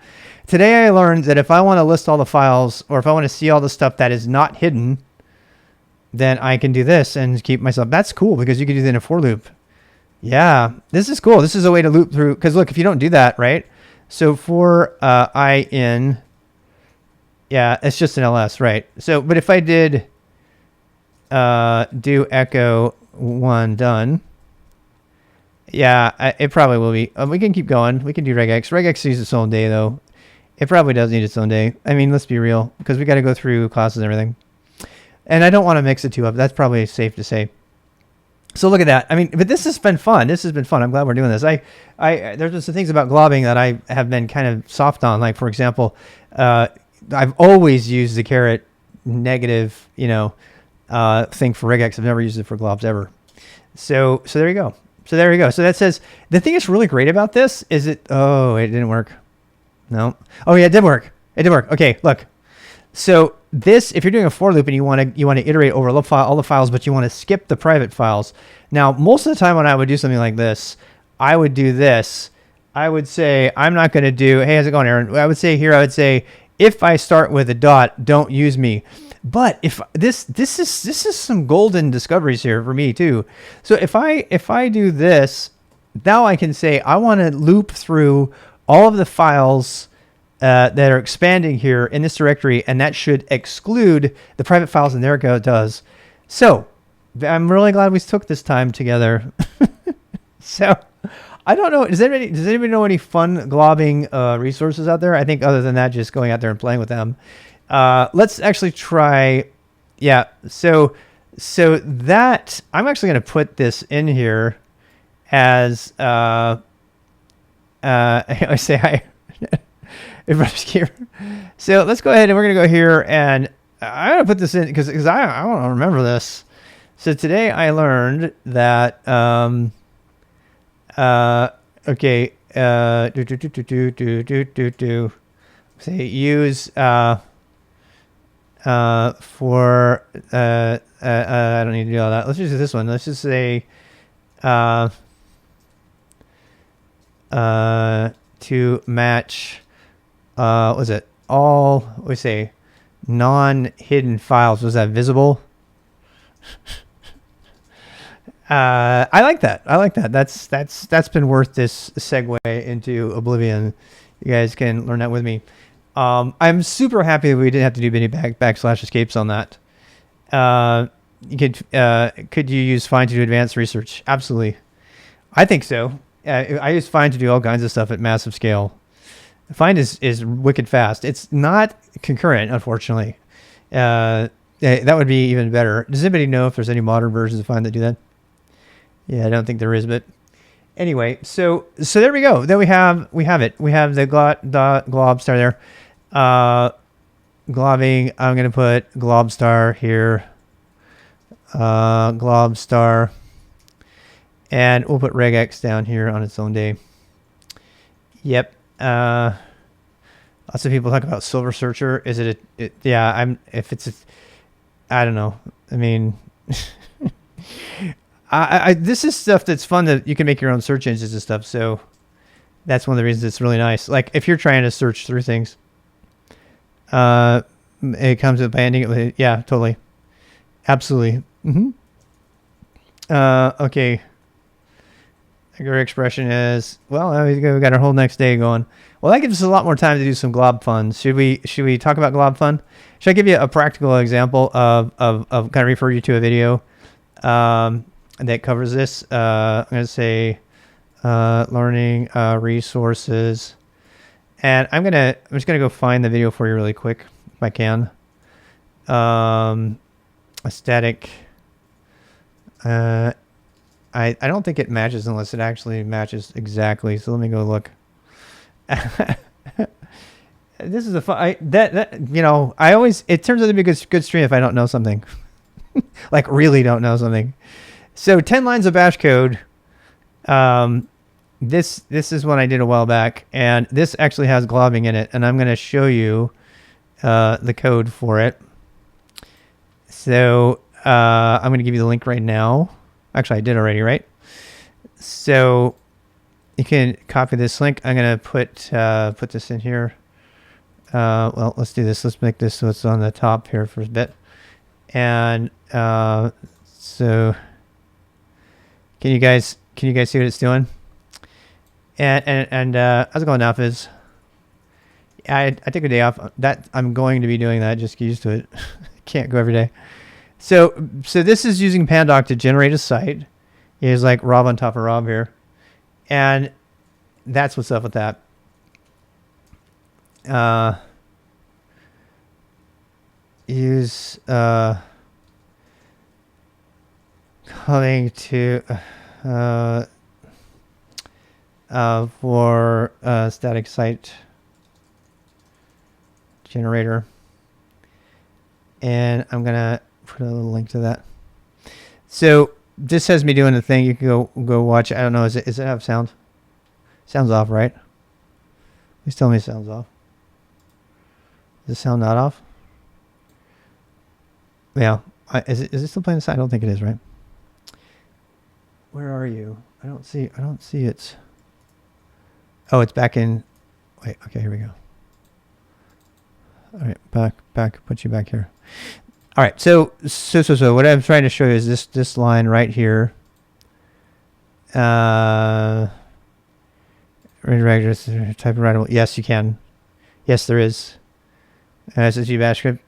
that if I want to list all the files, or if I want to see all the stuff that is not hidden, then I can do this and keep myself. That's cool because you can do that in a for loop. Yeah, this is cool. This is a way to loop through. Because look, if you don't do that, right? So for I in, yeah, it's just an ls, right? So, but if I did do echo 1 done, yeah, it probably will be. We can keep going. We can do regex. Regex needs its own day though. It probably does need its own day. I mean, let's be real, because we got to go through classes and everything. And I don't want to mix the two up. That's probably safe to say. So look at that. I mean, but this has been fun. This has been fun. I'm glad we're doing this. There's been some things about globbing that I have been kind of soft on. Like, for example, I've always used the caret negative, thing for regex. I've never used it for globs ever. So there you go. So that says, the thing that's really great about this is it didn't work. No. Oh yeah, it did work. Okay, look. So this, if you're doing a for loop and you want to iterate over all the files, but you want to skip the private files. Now, most of the time when I would do something like this, I would do this. I would say, I'm not going to do, hey, how's it going, Aaron? I would say, if I start with a dot, don't use me. But if this is some golden discoveries here for me too. So if I do this, now I can say I want to loop through all of the files that are expanding here in this directory, and that should exclude the private files, and there it does. So I'm really glad we took this time together. So I don't know. Does anybody know any fun globbing resources out there? I think other than that, just going out there and playing with them. Let's actually try. Yeah. So that I'm actually going to put this in here as I say hi. Everybody's here. So let's go ahead and we're going to go here, and I'm going to put this in because I don't remember this. So today I learned that okay, say use for I don't need to do all that. Let's just do this one. Let's just say to match was it all we say non-hidden files. Was that visible? I like that. That's been worth this segue into Oblivion. You guys can learn that with me. I'm super happy that we didn't have to do any backslash escapes on that. Could you use find to do advanced research? Absolutely. I think so. I use find to do all kinds of stuff at massive scale. Find is wicked fast. It's not concurrent, unfortunately. That would be even better. Does anybody know if there's any modern versions of find that do that? Yeah, I don't think there is, but Anyway, so there we go. Then we have it. We have the Globstar there. Globbing. I'm gonna put Globstar here. Globstar, and we'll put regex down here on its own day. Yep. Lots of people talk about Silver Searcher. Is it a? Yeah. If it's a, I don't know. I mean. This is stuff that's fun that you can make your own search engines and stuff. So that's one of the reasons it's really nice. Like if you're trying to search through things, it comes with banding. Yeah, totally. Absolutely. Okay. Your expression is, well, we got our whole next day going. Well, that gives us a lot more time to do some glob fun. Should we talk about glob fun? Should I give you a practical example of kind of refer you to a video, that covers this? I'm going to say learning resources, and I'm just going to go find the video for you really quick if I can. A static. I don't think it matches unless it actually matches exactly. So let me go look. This is a fun. I always, it turns out to be a good stream if I don't know something. Like really don't know something. So 10 lines of bash code. This is one I did a while back, and this actually has globbing in it, and I'm going to show you the code for it. So I'm going to give you the link right now. Actually, I did already, right? So you can copy this link. I'm going to put this in here. Well, let's do this. Let's make this so it's on the top here for a bit. And so can you guys see what it's doing? And how's it going, Nafis? I take a day off. That I'm going to be doing that. Just get used to it. Can't go every day. So this is using Pandoc to generate a site. It's like Rob on top of Rob here, and that's what's up with that. Use coming to for static site generator, and I'm gonna put a little link to that. So this has me doing the thing. You can go watch. I don't know. Does it have sound? Sounds off, right? Please tell me it sounds off. Is the sound not off? Yeah. Is it still playing the sound? I don't think it is, right? Where are you? I don't see it. Oh, it's back in. Wait. Okay, here we go. All right, back. Put you back here. All right. So what I'm trying to show you is this line right here. Redirect type of writable. Yes, you can. Yes, there is. SSG bash script.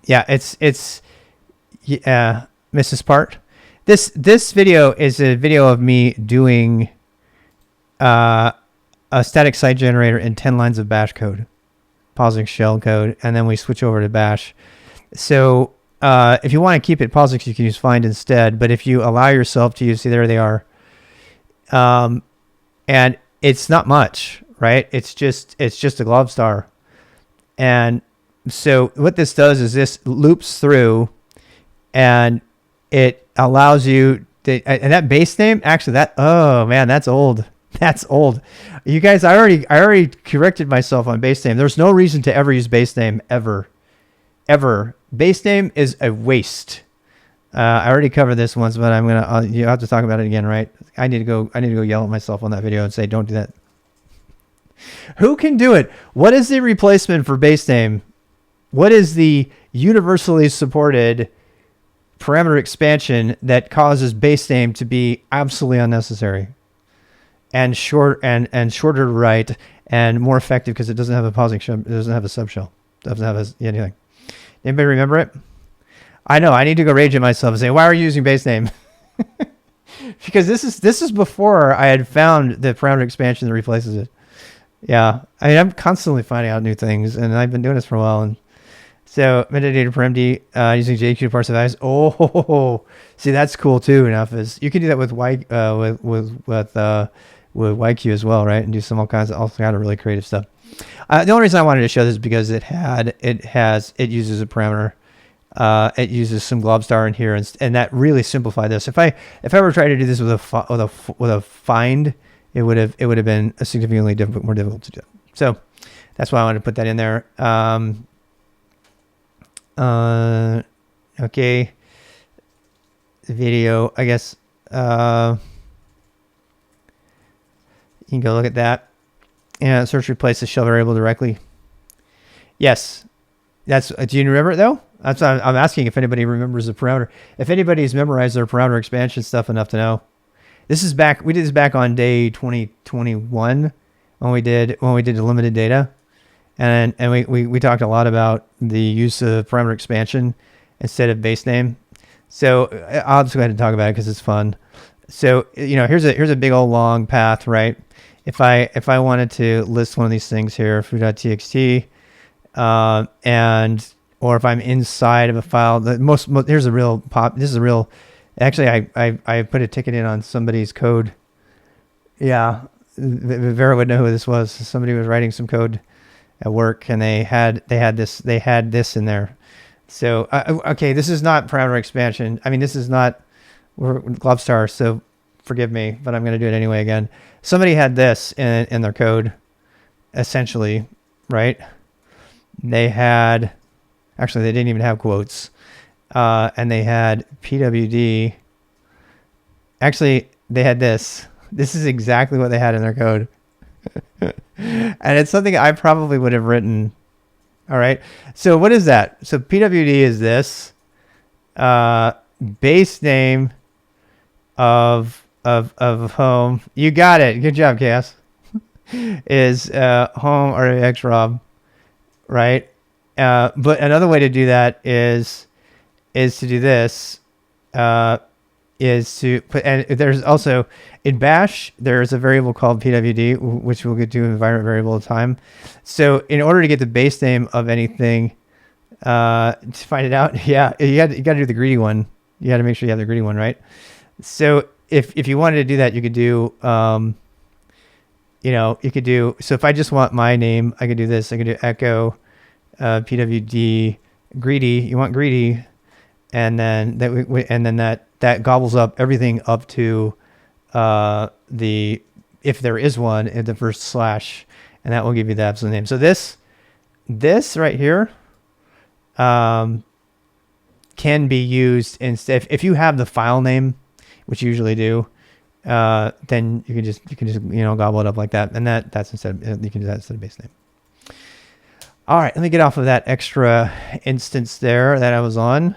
Yeah, it's Mrs. Part. This video is a video of me doing a static site generator in 10 lines of bash code, POSIX shell code, and then we switch over to bash. So if you want to keep it POSIX, you can use find instead. But if you allow yourself to use, see, there they are. And it's not much, right? It's just a Globstar. And so what this does is this loops through, and it allows you to, and that base name, actually oh man, that's old. That's old. You guys, I already corrected myself on base name. There's no reason to ever use base name ever. Base name is a waste. I already covered this once, but you have to talk about it again, right? I need to go yell at myself on that video and say, don't do that. Who can do it? What is the replacement for base name? What is the universally supported parameter expansion that causes base name to be absolutely unnecessary and shorter to write and more effective because it doesn't have a POSIX, it doesn't have a subshell, doesn't have anything. Anybody remember it? I know. I need to go rage at myself and say, why are you using base name? Because this is before I had found the parameter expansion that replaces it. Yeah, I mean, I'm constantly finding out new things, and I've been doing this for a while. And So metadata per MD using JQ to parse device. Oh, see, that's cool too. Enough is you can do that with YQ as well, right? And do all kinds of really creative stuff. The only reason I wanted to show this is because it uses a parameter. It uses some Globstar in here, and that really simplified this. If I were trying to do this with a find, it would have been a significantly more difficult to do. So that's why I wanted to put that in there. Okay. Video, I guess. You can go look at that. And search replace the shell variable directly. Yes. Do you remember it though? That's what I'm asking if anybody remembers the parameter. If anybody's memorized their parameter expansion stuff enough to know. We did this back on day 2021 when we did the limited data. And we talked a lot about the use of parameter expansion instead of base name. So I'll just go ahead and talk about it because it's fun. So, here's a big old long path, right? If I wanted to list one of these things here, foo.txt, or if I'm inside of a file, here's a real pop. This is a real. Actually, I put a ticket in on somebody's code. Yeah, Vera would know who this was. Somebody was writing some code at work, and they had this in there. So okay, this is not parameter expansion. I mean, this is not Globstar. So forgive me, but I'm going to do it anyway again. Somebody had this in their code, essentially, right? They didn't even have quotes, and they had PWD. Actually, they had this. This is exactly what they had in their code. And it's something I probably would have written. All right. So what is that? So PWD is this base name of home. You got it. Good job, Cass. Is home RAX Rob, right? But another way to do that is to do this. Is to put, and there's also in Bash there's a variable called PWD, which we'll get to environment variable at a time. So in order to get the base name of anything, to find it out, you got to do the greedy one. You got to make sure you have the greedy one, right? So if you wanted to do that, you could do, so if I just want my name, I could do this. I could do echo PWD greedy. You want greedy, and then that gobbles up everything up to if there is one in the first slash, and that will give you the absolute name. So this right here can be used instead. If you have the file name, which you usually do, then you can just gobble it up like that, and that's instead you can do that instead of base name. All right, let me get off of that extra instance there that I was on.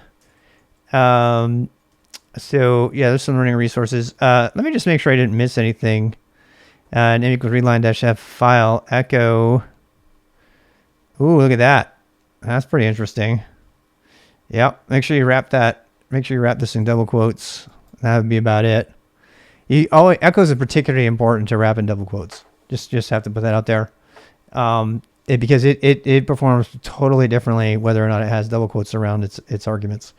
So yeah, there's some learning resources. Let me just make sure I didn't miss anything. Name equals readline-f file echo. Ooh, look at that. That's pretty interesting. Yep. Make sure you wrap this in double quotes. That would be about it. Echoes are particularly important to wrap in double quotes. Just have to put that out there. Because it performs totally differently whether or not it has double quotes around its arguments.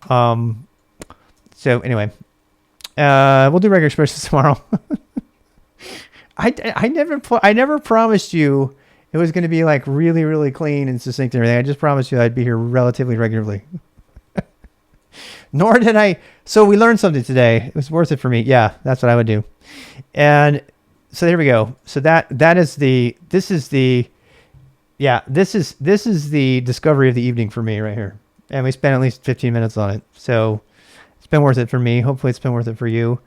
So anyway, we'll do regular expressions tomorrow. I never promised you it was going to be like really, really clean and succinct and everything. I just promised you I'd be here relatively regularly. Nor did I. So we learned something today. It was worth it for me. Yeah, that's what I would do. And so there we go. So this is the discovery of the evening for me right here. And we spent at least 15 minutes on it. So it's been worth it for me. Hopefully it's been worth it for you.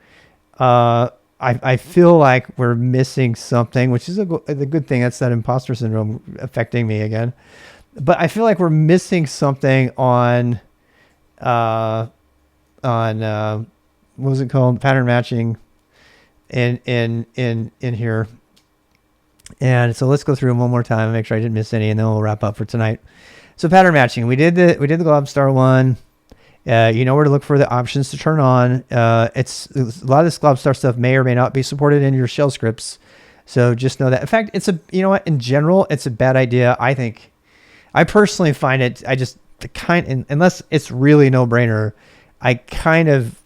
I feel like we're missing something, which is the good thing. That's that imposter syndrome affecting me again. But I feel like we're missing something on what was it called? Pattern matching in here. And so let's go through them one more time and make sure I didn't miss any, and then we'll wrap up for tonight. So pattern matching, we did the Globstar one. You know where to look for the options to turn on. It's a lot of this Globstar stuff may or may not be supported in your shell scripts. So just know that. In fact, in general, it's a bad idea. I think I personally find it, unless it's really no brainer, I kind of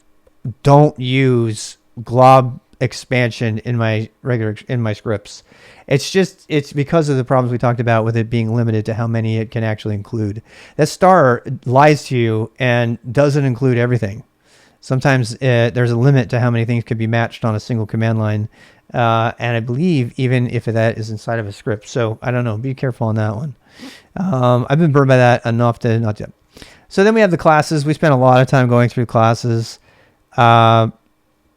don't use glob expansion in my scripts. It's because of the problems we talked about with it being limited to how many it can actually include. That star lies to you and doesn't include everything. Sometimes there's a limit to how many things can be matched on a single command line. And I believe even if that is inside of a script. So I don't know, be careful on that one. I've been burned by that enough to not do it. So then we have the classes. We spent a lot of time going through classes.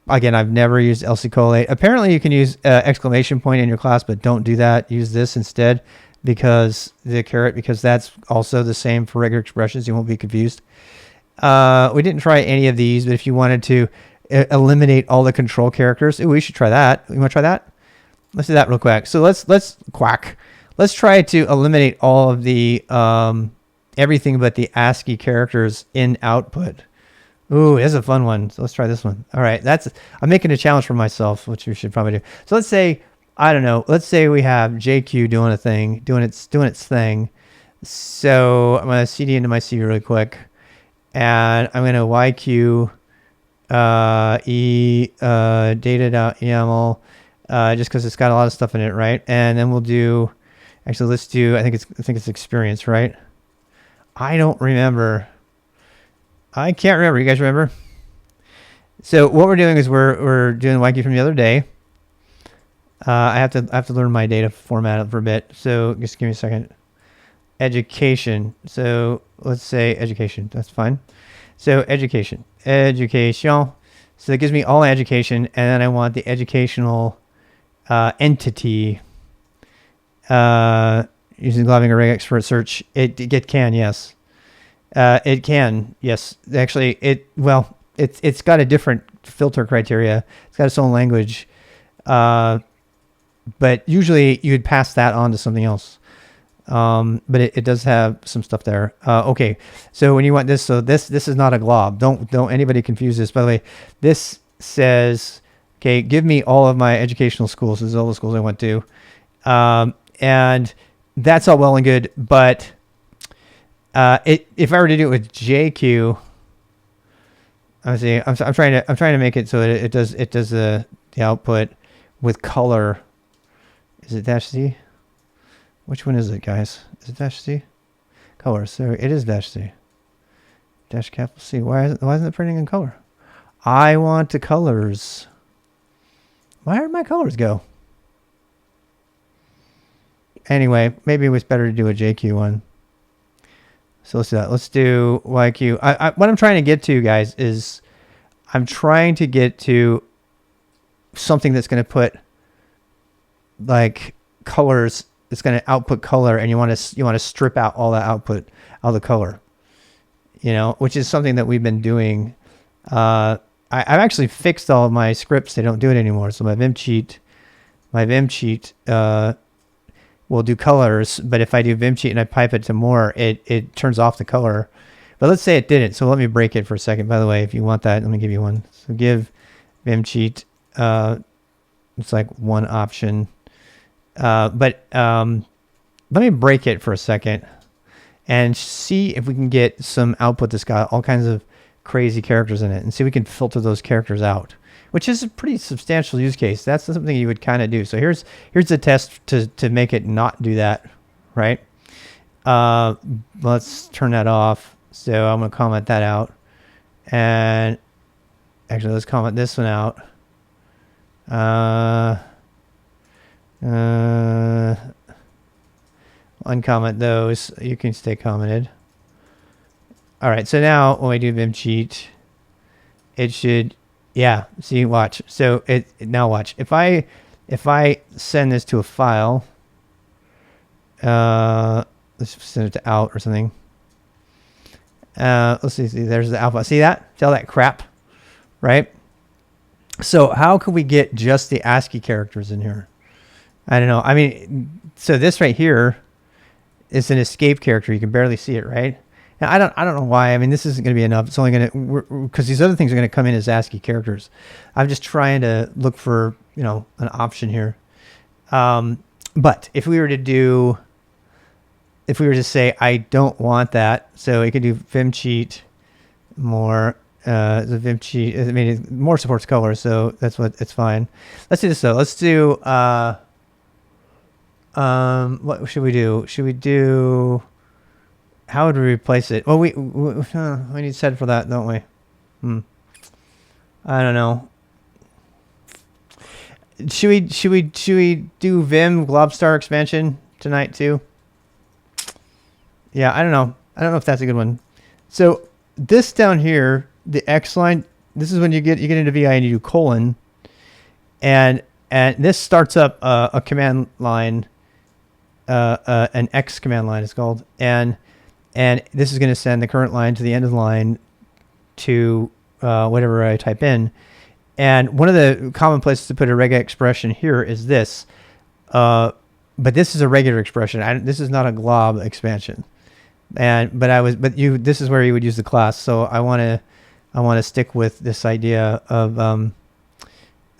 Again, I've never used lccollate. Apparently you can use exclamation point in your class, but don't do that. Use this instead because that's also the same for regular expressions. You won't be confused. We didn't try any of these, but if you wanted to eliminate all the control characters, we should try that. You want to try that? Let's do that real quick. So let's try to eliminate all of the everything but the ASCII characters in output. Ooh, that's a fun one. So let's try this one. All right, I'm making a challenge for myself, which we should probably do. So let's say, I don't know, let's say we have JQ doing its thing. So I'm gonna CD into my C really quick, and I'm gonna YQ data.yaml just because it's got a lot of stuff in it, right? And then we'll do, actually let's do, I think it's experience, right? I don't remember. I can't remember. You guys remember? So what we're doing is we're doing YQ from the other day. I have to learn my data format for a bit. So just give me a second. Education. So let's say education. That's fine. So education. So that gives me all education, and then I want the educational entity using Globbing or regex for a search. It can, yes. It can, yes. Actually, it's got a different filter criteria. It's got its own language, but usually you'd pass that on to something else. But it does have some stuff there. Okay, so when you want this, so this is not a glob. Don't anybody confuse this. By the way, this says, okay, give me all of my educational schools. This is all the schools I went to, and that's all well and good, but if I were to do it with JQ, I'm trying to make it so that it does the output with color. Is it -C? Which one is it, guys? Is it -C? Color. So it is -C. -C. Why isn't it printing in color? I want the colors. Where did my colors go? Anyway, maybe it was better to do a JQ one. So let's do that. Let's do YQ. What I'm trying to get to, guys, is I'm trying to get to something that's going to put like colors. It's going to output color, and you want to strip out all the output, all the color. You know, which is something that we've been doing. I've actually fixed all of my scripts. They don't do it anymore. So my Vim cheat will do colors, but if I do Vim cheat and I pipe it to more, it turns off the color. But let's say it didn't. So let me break it for a second. By the way, if you want that, let me give you one. So give Vim cheat. It's like one option. But let me break it for a second and see if we can get some output that's got all kinds of crazy characters in it, and see if we can filter those characters out, which is a pretty substantial use case. That's something you would kind of do. So here's the test to make it not do that, right? Let's turn that off. So I'm going to comment that out. And actually, let's comment this one out. Uncomment those. You can stay commented. All right, so now when we do Vim cheat, it should, yeah, see, watch. So now watch. If I send this to a file, let's send it to out or something. Let's see, there's the alpha. See that? See all that crap, right? So how can we get just the ASCII characters in here? I don't know. I mean, so this right here is an escape character. You can barely see it, right? Now, I don't know why. I mean, this isn't going to be enough. It's only going to, because these other things are going to come in as ASCII characters. I'm just trying to look for, you know, an option here. But if we were to do, if we were to say, I don't want that, so we could do Vim cheat more. The Vim cheat, I mean, it more supports color, so that's what it's fine. Let's do this though. Let's do, what should we do? Should we do, how would we replace it? Well, we need to set for that, don't we? I don't know. Should we do Vim Globstar expansion tonight too? Yeah, I don't know. I don't know if that's a good one. So this down here, the X line, this is when you get into VI and you do colon, and this starts up a command line, an X command line is called, and this is going to send the current line to the end of the line to whatever I type in. And one of the common places to put a reg expression here is this, but this is a regular expression. This is not a glob expansion. This is where you would use the class. So I want to stick with this idea of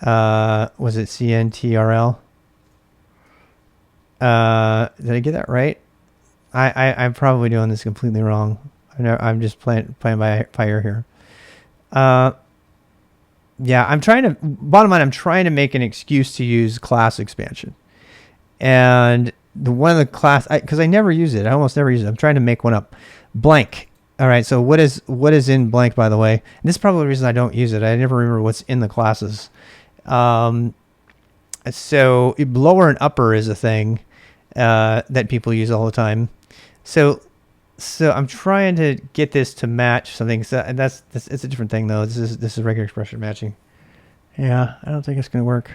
was it CNTRL? Did I get that right? I'm probably doing this completely wrong. I'm just playing by ear here. Yeah, bottom line, I'm trying to make an excuse to use class expansion. And one of the class, because I never use it. I almost never use it. I'm trying to make one up. Blank. All right, so what is in blank, by the way? And this is probably the reason I don't use it. I never remember what's in the classes. So lower and upper is a thing that people use all the time. So I'm trying to get this to match something. So it's a different thing though. This is regular expression matching. Yeah, I don't think it's gonna work.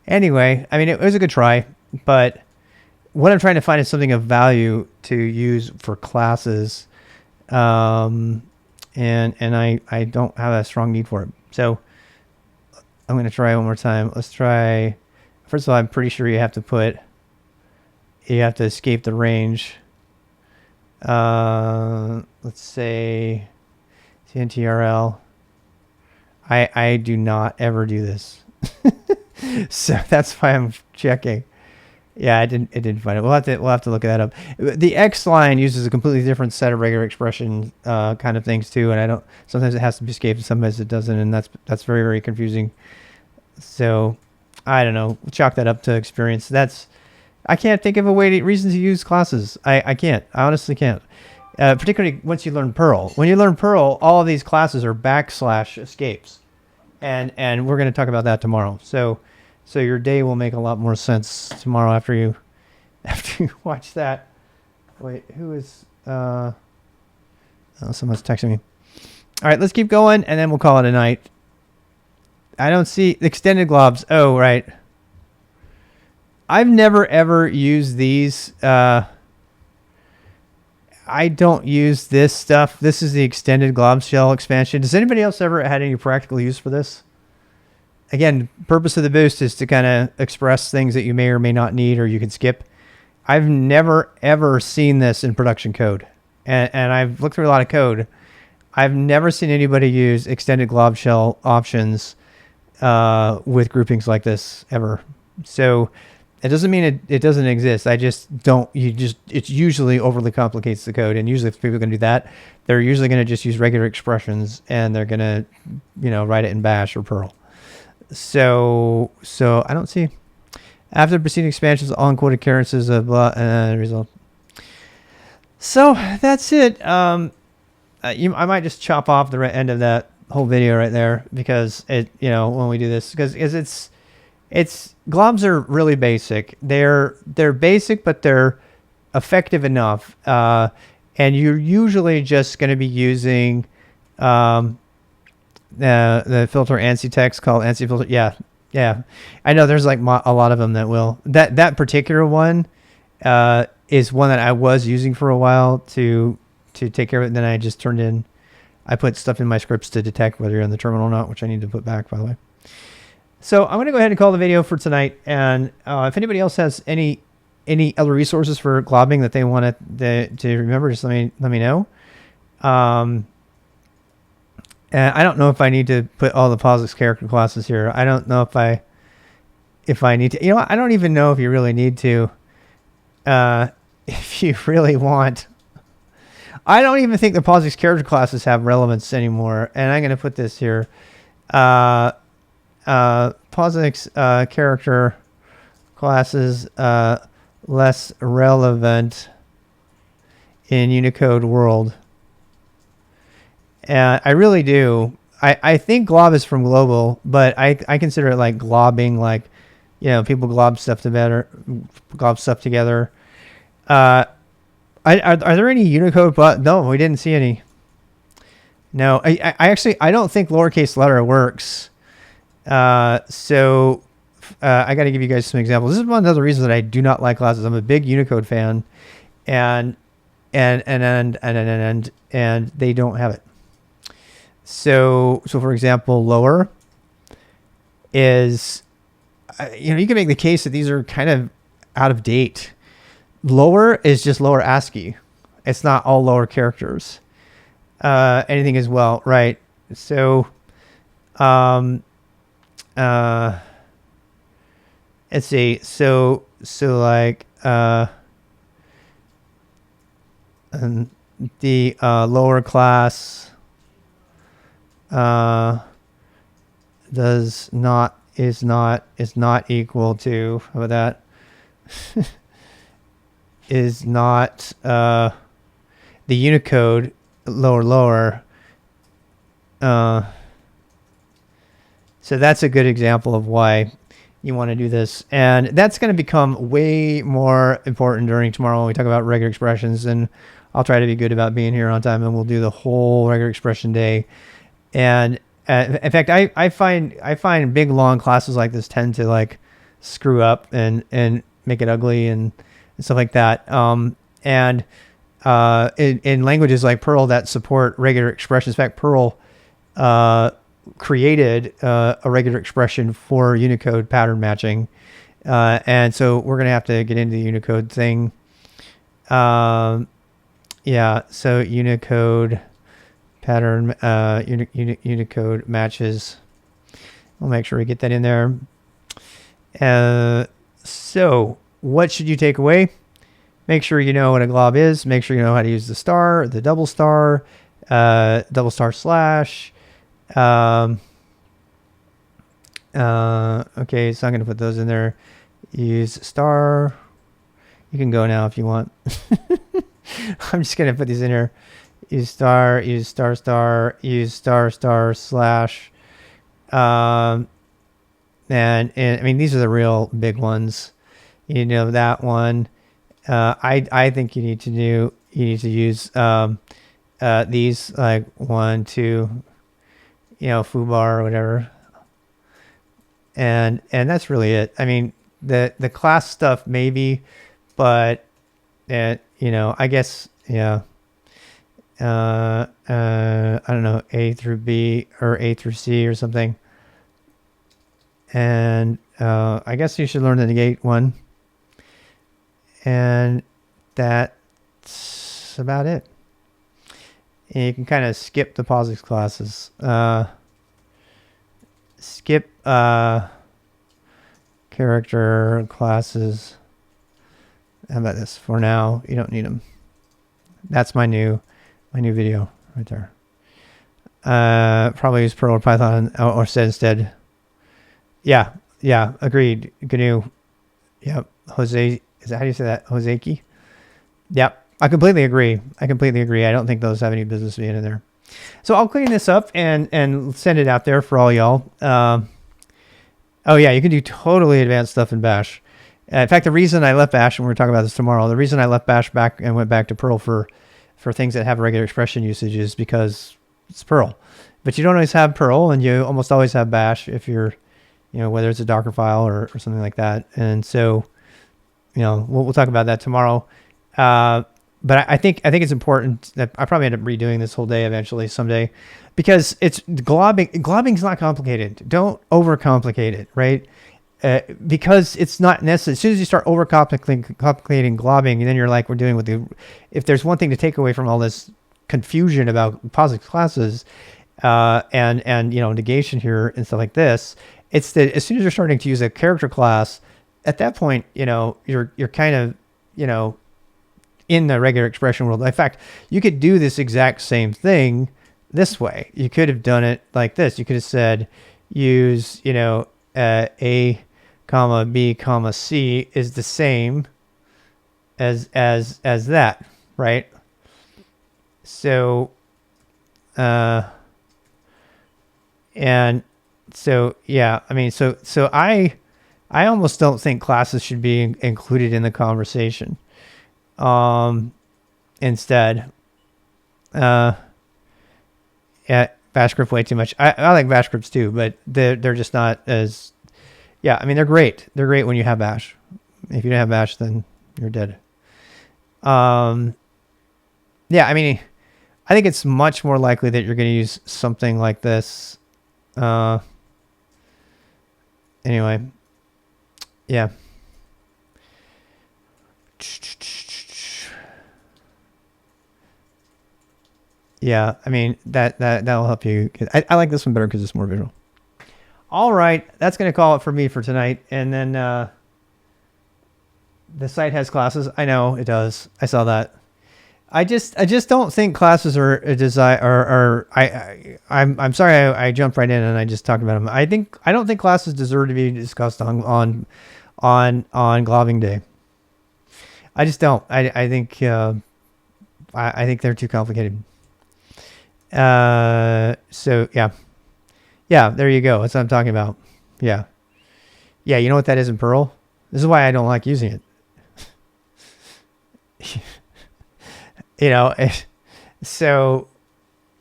Anyway, I mean it was a good try, but what I'm trying to find is something of value to use for classes, and I don't have a strong need for it. So I'm gonna try one more time. Let's try. First of all, I'm pretty sure you have to escape the range. Let's say CNTRL. I do not ever do this. So that's why I'm checking. Yeah, it didn't find it. We'll have to look that up. The X line uses a completely different set of regular expression kind of things too, and sometimes it has to be escaped and sometimes it doesn't, and that's very, very confusing. So I don't know. Chalk that up to experience. I can't think of reason to use classes. I can't. I honestly can't. Particularly once you learn Perl. When you learn Perl, all of these classes are / escapes, and we're going to talk about that tomorrow. So your day will make a lot more sense tomorrow after you watch that. Wait, who is? Someone's texting me. All right, let's keep going, and then we'll call it a night. I don't see extended globs. Oh, right. I've never ever used these. I don't use this stuff. This is the extended glob shell expansion. Does anybody else ever had any practical use for this? Again, purpose of the boost is to kind of express things that you may or may not need or you can skip. I've never ever seen this in production code, and I've looked through a lot of code. I've never seen anybody use extended glob shell options with groupings like this ever. So it doesn't mean it doesn't exist. I just don't. It usually overly complicates the code, and usually if people are going to do that, they're usually going to just use regular expressions and they're going to, write it in Bash or Perl. So I don't see. After preceding expansions, all encoded occurrences of result. So that's it. I might just chop off the end of that whole video right there because when we do this, because it's globs are really basic. They're basic, but they're effective enough. And you're usually just going to be using the filter ANSI text called ANSI filter. Yeah. I know there's like a lot of them that will. That particular one is one that I was using for a while to take care of it. And then I just I put stuff in my scripts to detect whether you're in the terminal or not, which I need to put back, by the way. So I'm going to go ahead and call the video for tonight. And if anybody else has any other resources for globbing that they want to remember, just let me know. And I don't know if I need to put all the POSIX character classes here. I don't know if I need to. I don't even know if you really need to. If you really want. I don't even think the POSIX character classes have relevance anymore. And I'm going to put this here. POSIX character classes less relevant in Unicode world. And I really do. I think glob is from global, but I consider it like globbing, like, you know, people glob stuff together. Are there any Unicode? But no, we didn't see any. No, I actually don't think lowercase letter works. So I got to give you guys some examples. This is one of the reasons that I do not like classes. I'm a big Unicode fan, and they don't have it. So for example, lower is, you can make the case that these are kind of out of date. Lower is just lower ASCII. It's not all lower characters. Anything as well, right? So, let's see. So like, the lower class is not equal to, how about that? Is not the Unicode lower. So that's a good example of why you want to do this, and that's going to become way more important during tomorrow when we talk about regular expressions. And I'll try to be good about being here on time, and we'll do the whole regular expression day. And in fact, I find big long classes like this tend to like screw up and make it ugly and stuff like that. In languages like Perl that support regular expressions, in fact, Perl created a regular expression for Unicode pattern matching, and so we're gonna have to get into the Unicode thing. So Unicode pattern, Unicode matches. We'll make sure we get that in there. So what should you take away? Make sure you know what a glob is. Make sure you know how to use the star, the double star slash. Okay, so I'm going to put those in there. Use star. You can go now if you want. I'm just going to put these in here. Use star, use star, use star slash. And I mean, these are the real big ones. You know that one. I think you need to use these, like 1, 2, foobar or whatever. And that's really it. I mean, the class stuff maybe, but I guess, yeah. I don't know, A through B or A through C or something. And I guess you should learn the negate one. And that's about it. And you can kind of skip the POSIX classes. Skip character classes. How about this? For now, you don't need them. That's my new video right there. Probably use Perl or Python or said instead. Yeah, agreed. GNU. Yep. Jose, is that how you say that? Joseki? Yep. I completely agree. I don't think those have any business being in there. So I'll clean this up and send it out there for all y'all. Oh yeah, you can do totally advanced stuff in Bash. In fact, the reason I left Bash, and we're talking about this tomorrow, the reason I left Bash back and went back to Perl for things that have regular expression usage is because it's Perl. But you don't always have Perl, and you almost always have Bash if you're, whether it's a Docker file or something like that. And so, we'll talk about that tomorrow. But I think it's important that I probably end up redoing this whole day eventually someday, because it's globbing. Globbing's not complicated. Don't overcomplicate it, right? Because it's not necessary. As soon as you start complicating globbing, and then you're like, we're doing with if there's one thing to take away from all this confusion about POSIX classes, and negation here and stuff like this, it's that as soon as you're starting to use a character class, at that point, you're kind of, in the regular expression world. In fact, you could do this exact same thing this way. You could have done it like this. You could have said, use, A, comma, B, comma, C is the same as that, right? So, and so, yeah, I mean, so I almost don't think classes should be included in the conversation. Instead, yeah, bash script way too much. I like bash scripts too, but they're just not as, yeah, I mean, they're great. They're great when you have bash. If you don't have bash, then you're dead. Yeah, I mean, I think it's much more likely that you're going to use something like this. Anyway, yeah. Yeah, I mean, that'll help you. I like this one better because it's more visual. All right, that's going to call it for me for tonight. And then the site has classes. I know it does. I saw that. I just don't think classes are a design. I'm sorry I jumped right in and I just talked about them. I don't think classes deserve to be discussed on Globbing Day. I just don't. I think I think they're too complicated. So yeah, there you go. That's what I'm talking about. Yeah. You know what that is in Perl? This is why I don't like using it. So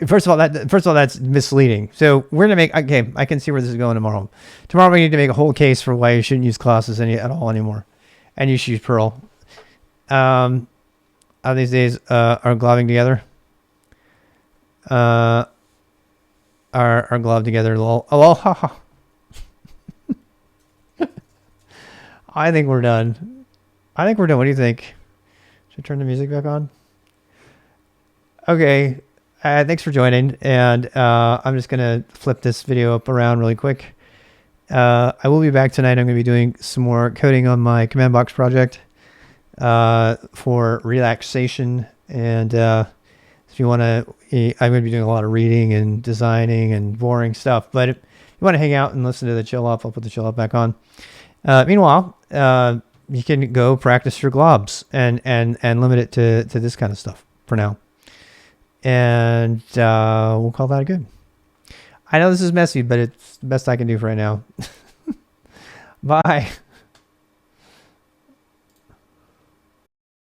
first of all, that's misleading. So we're going to make, okay, I can see where this is going tomorrow. Tomorrow we need to make a whole case for why you shouldn't use classes at all anymore. And you should use Perl. How these days, are globbing together? Are globbed together. Lol. I think we're done. What do you think? Should I turn the music back on? Okay. Thanks for joining. And I'm just going to flip this video up around really quick. I will be back tonight. I'm going to be doing some more coding on my command box project for relaxation. And if you want to, I'm going to be doing a lot of reading and designing and boring stuff. But if you want to hang out and listen to the chill off, I'll put the chill off back on. Meanwhile, you can go practice your globs and limit it to this kind of stuff for now. And we'll call that good. I know this is messy, but it's the best I can do for right now. Bye.